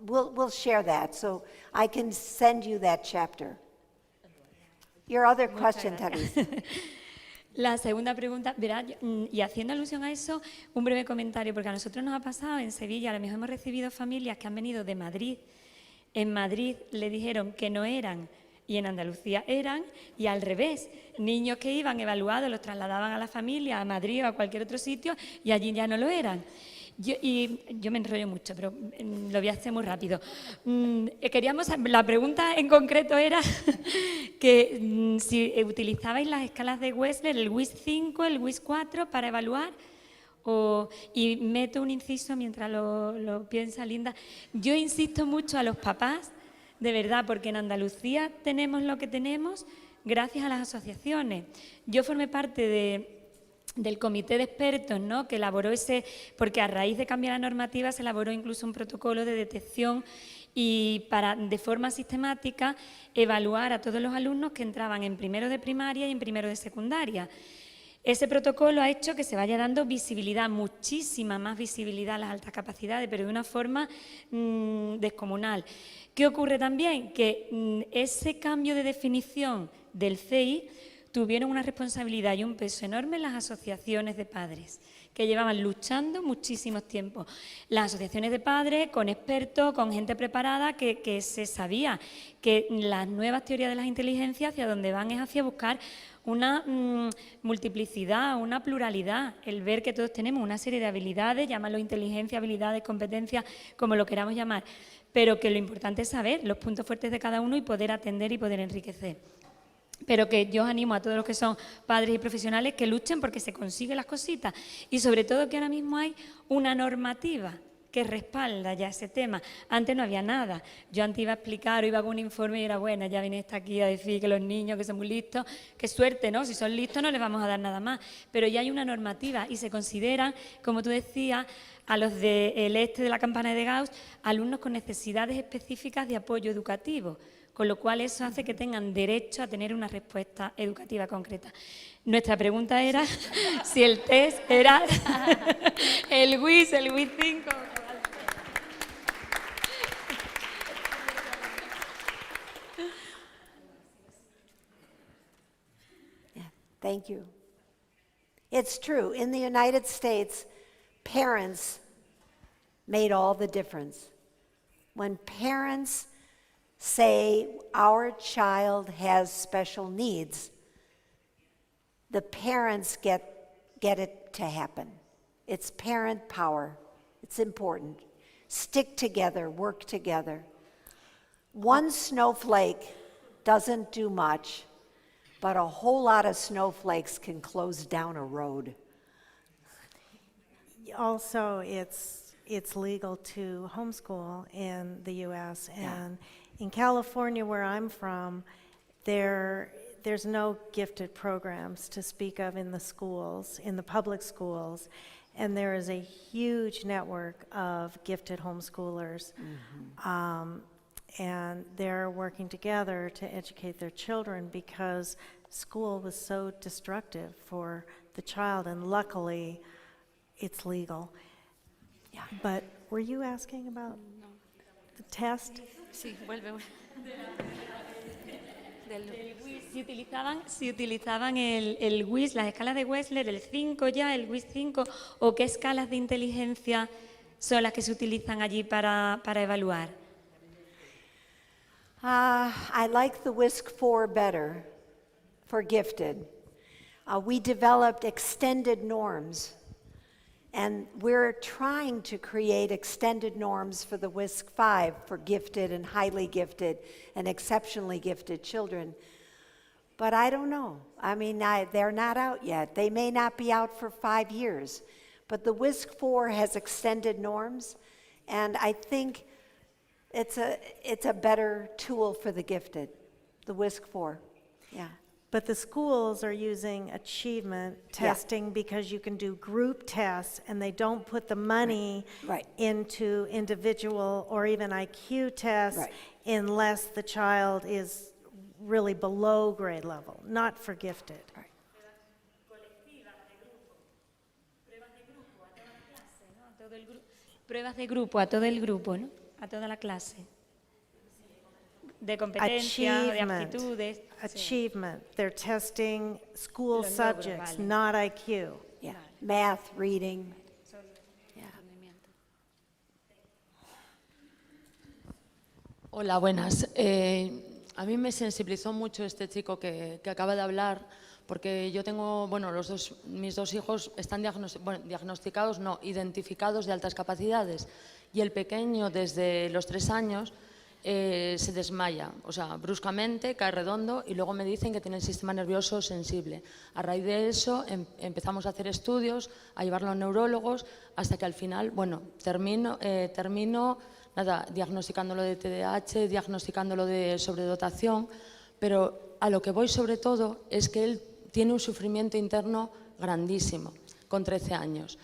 we'll share that, so I can send you that chapter. Your other question, Teresa. La segunda pregunta, verá, y haciendo alusión a eso, un breve comentario, porque a nosotros nos ha pasado en Sevilla, a lo mejor hemos recibido familias que han venido de Madrid. En Madrid le dijeron que no eran, y en Andalucía eran, y al revés. Niños que iban evaluados los trasladaban a la familia, a Madrid o a cualquier otro sitio, y allí ya no lo eran. Yo me enrollo mucho, pero lo voy a hacer muy rápido. La pregunta en concreto era que si utilizabais las escalas de Wechsler, el WIS 5, el WIS 4 para evaluar, y meto un inciso mientras lo piensa Linda. Yo insisto mucho a los papás, de verdad, porque en Andalucía tenemos lo que tenemos gracias a las asociaciones. Yo formé parte del comité de expertos, ¿no?, que elaboró porque a raíz de cambiar la normativa se elaboró incluso un protocolo de detección y para de forma sistemática evaluar a todos los alumnos que entraban en primero de primaria y en primero de secundaria. Ese protocolo ha hecho que se vaya dando visibilidad, muchísima más visibilidad a las altas capacidades, pero de una forma descomunal. ¿Qué ocurre también? Que ese cambio de definición del CI tuvieron una responsabilidad y un peso enorme en las asociaciones de padres, que llevaban luchando muchísimo tiempo. Las asociaciones de padres, con expertos, con gente preparada, que se sabía que las nuevas teorías de las inteligencias hacia donde van es hacia buscar una multiplicidad, una pluralidad, el ver que todos tenemos una serie de habilidades, llámalo inteligencia, habilidades, competencias, como lo queramos llamar, pero que lo importante es saber los puntos fuertes de cada uno y poder atender y poder enriquecer. Pero que yo os animo a todos los que son padres y profesionales que luchen porque se consiguen las cositas y sobre todo que ahora mismo hay una normativa que respalda ya ese tema. Antes no había nada. Yo antes iba a explicar o iba con un informe y era buena, ya viene esta aquí a decir que los niños que son muy listos, qué suerte, ¿no? Si son listos no les vamos a dar nada más. Pero ya hay una normativa y se consideran, como tú decías, a los del de la campana de Gauss, alumnos con necesidades específicas de apoyo educativo, con lo cual eso hace que tengan derecho a tener una respuesta educativa concreta. Nuestra pregunta era si el test era el WIS 5. Thank you. It's true. In the United States, parents made all the difference. When parents say our child has special needs, the parents get it to happen. It's parent power. It's important. Stick together, work together. One snowflake doesn't do much, but a whole lot of snowflakes can close down a road. Also, it's legal to homeschool in the U.S. and in California, where I'm from, there's no gifted programs to speak of in the schools, in the public schools, and there is a huge network of gifted homeschoolers, and they're working together to educate their children because school was so destructive for the child, and luckily, it's legal. Yeah. But were you asking about the test? Sí, vuelve. Si utilizaban el WIS, las escalas de Wechsler, el 5 ya, el WIS 5, o qué escalas de inteligencia son las que se utilizan allí para evaluar. I like the WISC-4 better for gifted. We developed extended norms, and we're trying to create extended norms for the WISC-5 for gifted and highly gifted and exceptionally gifted children. But I don't know. I mean, they're not out yet. They may not be out for 5 years. But the WISC-4 has extended norms, and I think it's a better tool for the gifted, the WISC-4. Yeah. But the schools are using achievement testing because you can do group tests and they don't put the money Right. into individual or even IQ tests Right. unless the child is really below grade level, not for gifted. Right. Pruebas de grupo a todo el grupo, ¿no? A toda la clase. De competencia, de aptitudes. Sí. Achievement. They're testing school Los logros, subjects, vale. not IQ. Yeah. Math, reading. Yeah. Hola, buenas. A mí me sensibilizó mucho este chico que acaba de hablar, porque yo tengo, bueno, mis dos hijos están diagnosticados, no, identificados de altas capacidades, y el pequeño desde los 3 años se desmaya, o sea, bruscamente cae redondo y luego me dicen que tiene el sistema nervioso sensible. A raíz de eso empezamos a hacer estudios, a llevarlo a neurólogos, hasta que al final, bueno, termino diagnosticándolo de TDAH, diagnosticándolo de sobredotación, pero a lo que voy sobre todo es que él tiene un sufrimiento interno grandísimo, con 13 años.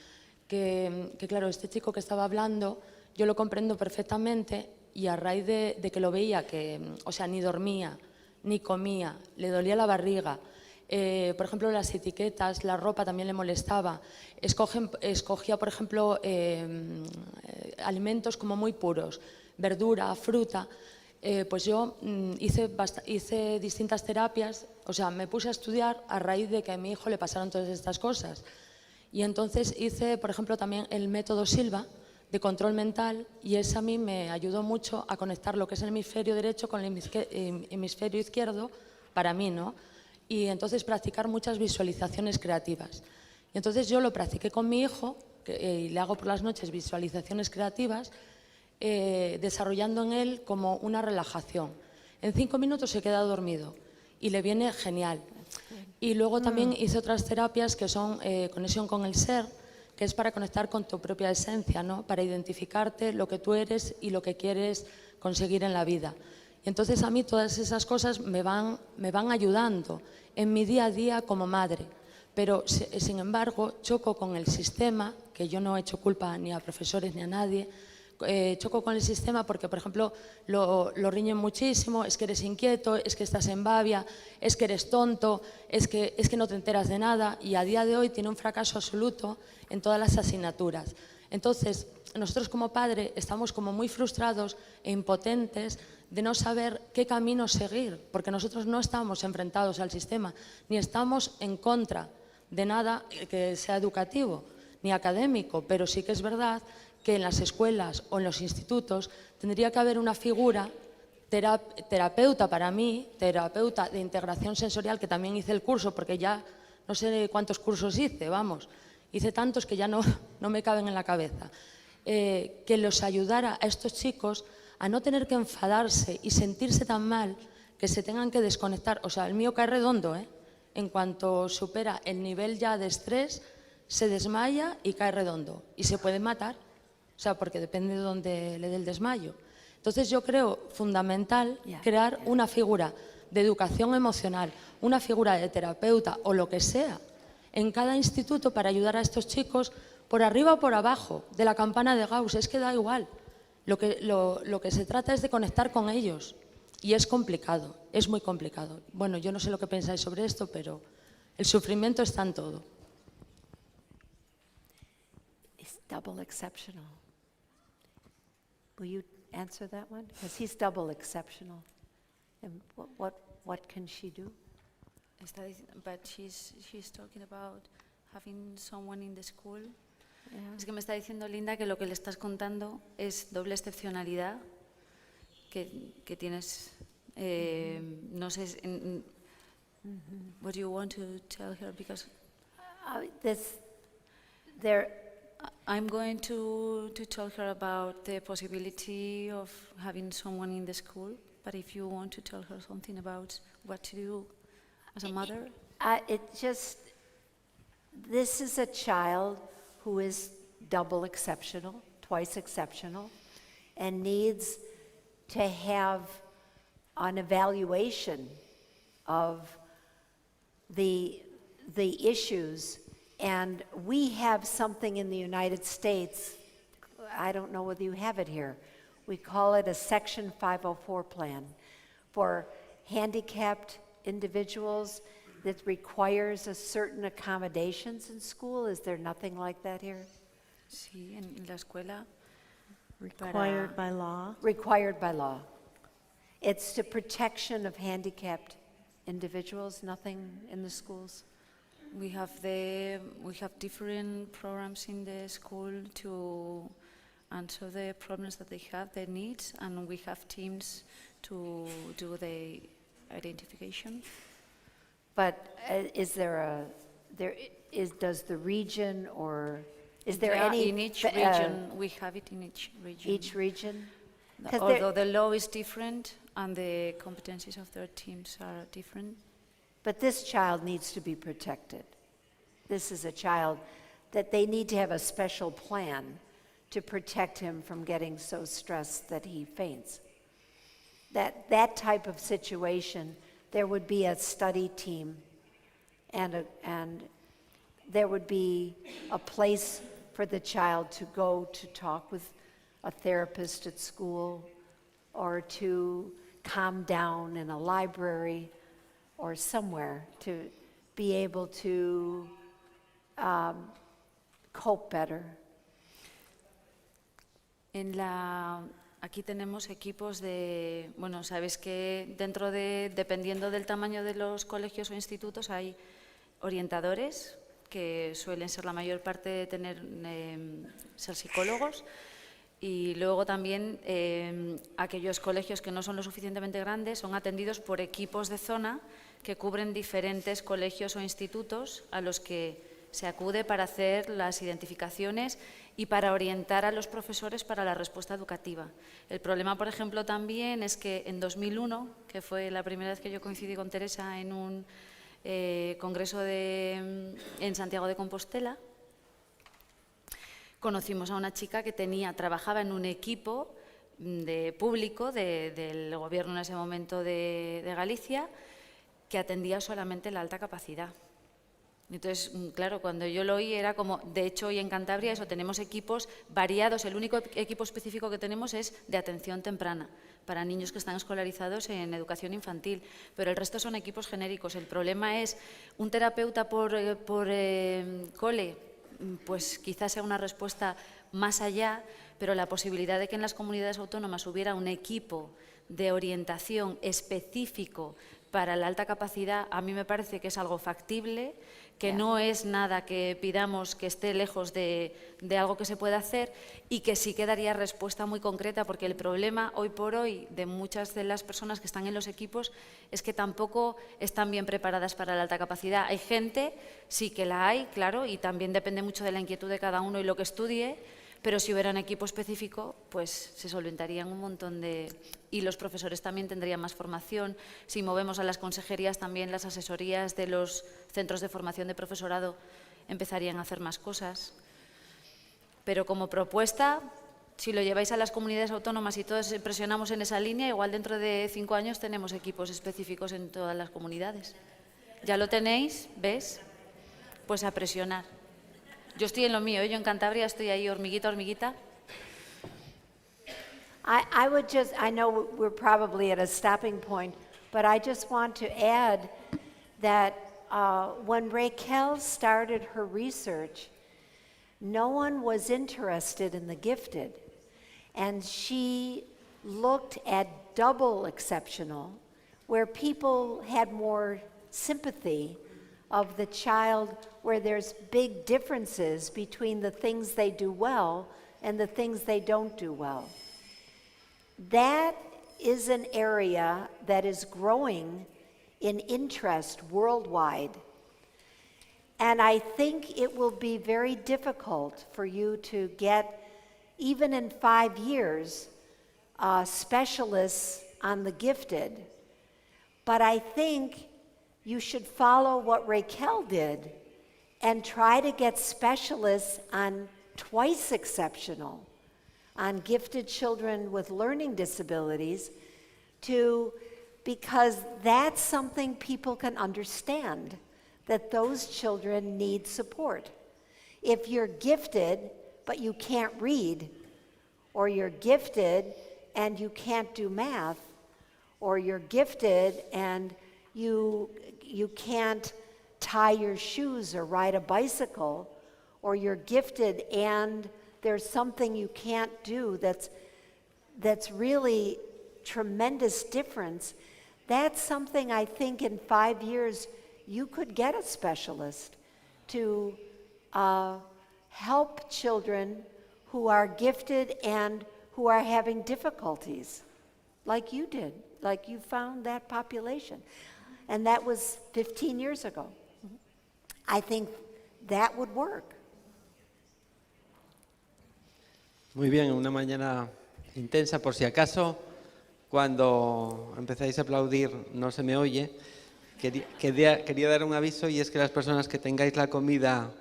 Que claro, este chico que estaba hablando, yo lo comprendo perfectamente y a raíz de que lo veía, que, o sea, ni dormía, ni comía, le dolía la barriga. Por ejemplo, las etiquetas, la ropa también le molestaba. Escogía, por ejemplo, alimentos como muy puros, verdura, fruta. Pues yo hice distintas terapias, o sea, me puse a estudiar a raíz de que a mi hijo le pasaron todas estas cosas. Y entonces hice, por ejemplo, también el método Silva, de control mental, y ese a mí me ayudó mucho a conectar lo que es el hemisferio derecho con el hemisferio izquierdo, para mí, ¿no? Y entonces practicar muchas visualizaciones creativas. Y entonces yo lo practiqué con mi hijo, y le hago por las noches visualizaciones creativas, desarrollando en él como una relajación. En 5 minutos se queda dormido y le viene genial. Y luego también hice otras terapias que son conexión con el ser, que es para conectar con tu propia esencia, ¿no? Para identificarte lo que tú eres y lo que quieres conseguir en la vida. Y entonces a mí todas esas cosas me van ayudando en mi día a día como madre. Pero, sin embargo, choco con el sistema, que yo no he hecho culpa ni a profesores ni a nadie, choco con el sistema porque, por ejemplo, lo riñen muchísimo, es que eres inquieto, es que estás en babia, es que eres tonto, es que no te enteras de nada, y a día de hoy tiene un fracaso absoluto en todas las asignaturas. Entonces, nosotros como padre estamos como muy frustrados e impotentes de no saber qué camino seguir, porque nosotros no estamos enfrentados al sistema, ni estamos en contra de nada que sea educativo, ni académico, pero sí que es verdad que en las escuelas o en los institutos tendría que haber una figura terapeuta para mí, terapeuta de integración sensorial, que también hice el curso, porque ya no sé cuántos cursos hice, vamos, hice tantos que ya no me caben en la cabeza, que los ayudara a estos chicos a no tener que enfadarse y sentirse tan mal que se tengan que desconectar. O sea, el mío cae redondo, ¿eh? En cuanto supera el nivel ya de estrés, se desmaya y cae redondo, y se puede matar. O sea, porque depende de dónde le dé el desmayo. Entonces yo creo fundamental crear una figura de educación emocional, una figura de terapeuta o lo que sea, en cada instituto para ayudar a estos chicos por arriba o por abajo de la campana de Gauss, es que da igual. Lo que se trata es de conectar con ellos, y es complicado, es muy complicado. Bueno, yo no sé lo que pensáis sobre esto, pero el sufrimiento está en todo. It's double exceptional. Will you answer that one? Because he's double exceptional. And what can she do? But she's talking about having someone in the school. Yeah. Es que me está diciendo Linda que lo que le estás contando es doble excepcionalidad que tienes. No sé. What do you want to tell her? Because I'm going to tell her about the possibility of having someone in the school. But if you want to tell her something about what to do as a mother, this is a child who is double exceptional, twice exceptional, and needs to have an evaluation of the issues. And we have something in the United States, I don't know whether you have it here, we call it a Section 504 plan for handicapped individuals that requires a certain accommodations in school. Is there nothing like that here? sí, en la escuela. Required by law. Required by law. It's the protection of handicapped individuals, nothing in the schools? We have different programs in the school to answer the problems that they have, their needs, and we have teams to do the identification. But does the region or is there Yeah, any? in each region, we have it in each region. Each region? 'Cause Although the law is different and the competencies of their teams are different. But this child needs to be protected. This is a child that they need to have a special plan to protect him from getting so stressed that he faints. That type of situation, there would be a study team and there would be a place for the child to go to talk with a therapist at school or to calm down in a library or somewhere to be able to cope better. Aquí tenemos equipos de, bueno, sabes que dependiendo del tamaño de los colegios o institutos, hay orientadores, que suelen ser la mayor parte de ser psicólogos, y luego también aquellos colegios que no son lo suficientemente grandes son atendidos por equipos de zona que cubren diferentes colegios o institutos a los que se acude para hacer las identificaciones y para orientar a los profesores para la respuesta educativa. El problema, por ejemplo, también es que en 2001, que fue la primera vez que yo coincidí con Teresa en un congreso en Santiago de Compostela, conocimos a una chica que trabajaba en un equipo público del gobierno en ese momento de Galicia, que atendía solamente la alta capacidad. Entonces, claro, cuando yo lo oí era como, de hecho hoy en Cantabria tenemos equipos variados, el único equipo específico que tenemos es de atención temprana, para niños que están escolarizados en educación infantil, pero el resto son equipos genéricos. El problema es, un terapeuta por cole, pues quizás sea una respuesta más allá, pero la posibilidad de que en las comunidades autónomas hubiera un equipo de orientación específico para la alta capacidad, a mí me parece que es algo factible, que no es nada que pidamos que esté lejos de algo que se pueda hacer y que sí que daría respuesta muy concreta, porque el problema hoy por hoy de muchas de las personas que están en los equipos es que tampoco están bien preparadas para la alta capacidad. Hay gente, sí que la hay, claro, y también depende mucho de la inquietud de cada uno y lo que estudie, pero si hubiera un equipo específico, pues se solventarían un montón y los profesores también tendrían más formación. Si movemos a las consejerías, también las asesorías de los centros de formación de profesorado empezarían a hacer más cosas. Pero como propuesta, si lo lleváis a las comunidades autónomas y todos presionamos en esa línea, igual dentro de 5 años tenemos equipos específicos en todas las comunidades. ¿Ya lo tenéis? ¿Ves? Pues a presionar. Yo estoy en lo mío, yo en Cantabria estoy ahí hormiguita, hormiguita. I know we're probably at a stopping point, but I just want to add that when Raquel started her research, no one was interested in the gifted. And she looked at double exceptional, where people had more sympathy of the child, where there's big differences between the things they do well and the things they don't do well. That is an area that is growing in interest worldwide. And I think it will be very difficult for you to get, even in 5 years, specialists on the gifted. But I think you should follow what Raquel did and try to get specialists on twice exceptional, on gifted children with learning disabilities, because that's something people can understand, that those children need support. If you're gifted but you can't read, or you're gifted and you can't do math, or you're gifted and you can't tie your shoes or ride a bicycle, or you're gifted and there's something you can't do that's really tremendous difference, that's something I think in 5 years you could get a specialist to help children who are gifted and who are having difficulties, like you did, like you found that population. And that was 15 years ago. I think that would work. Muy bien, una mañana intensa. Por si acaso, cuando empezáis a aplaudir no se me oye, quería dar un aviso, y es que las personas que tengáis la comida,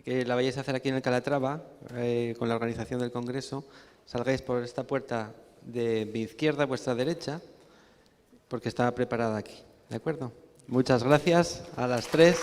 que la vayáis a hacer aquí en el Calatrava, con la organización del Congreso, salgáis por esta puerta de mi izquierda, vuestra derecha, porque está preparada aquí. ¿De acuerdo? Muchas gracias a las tres.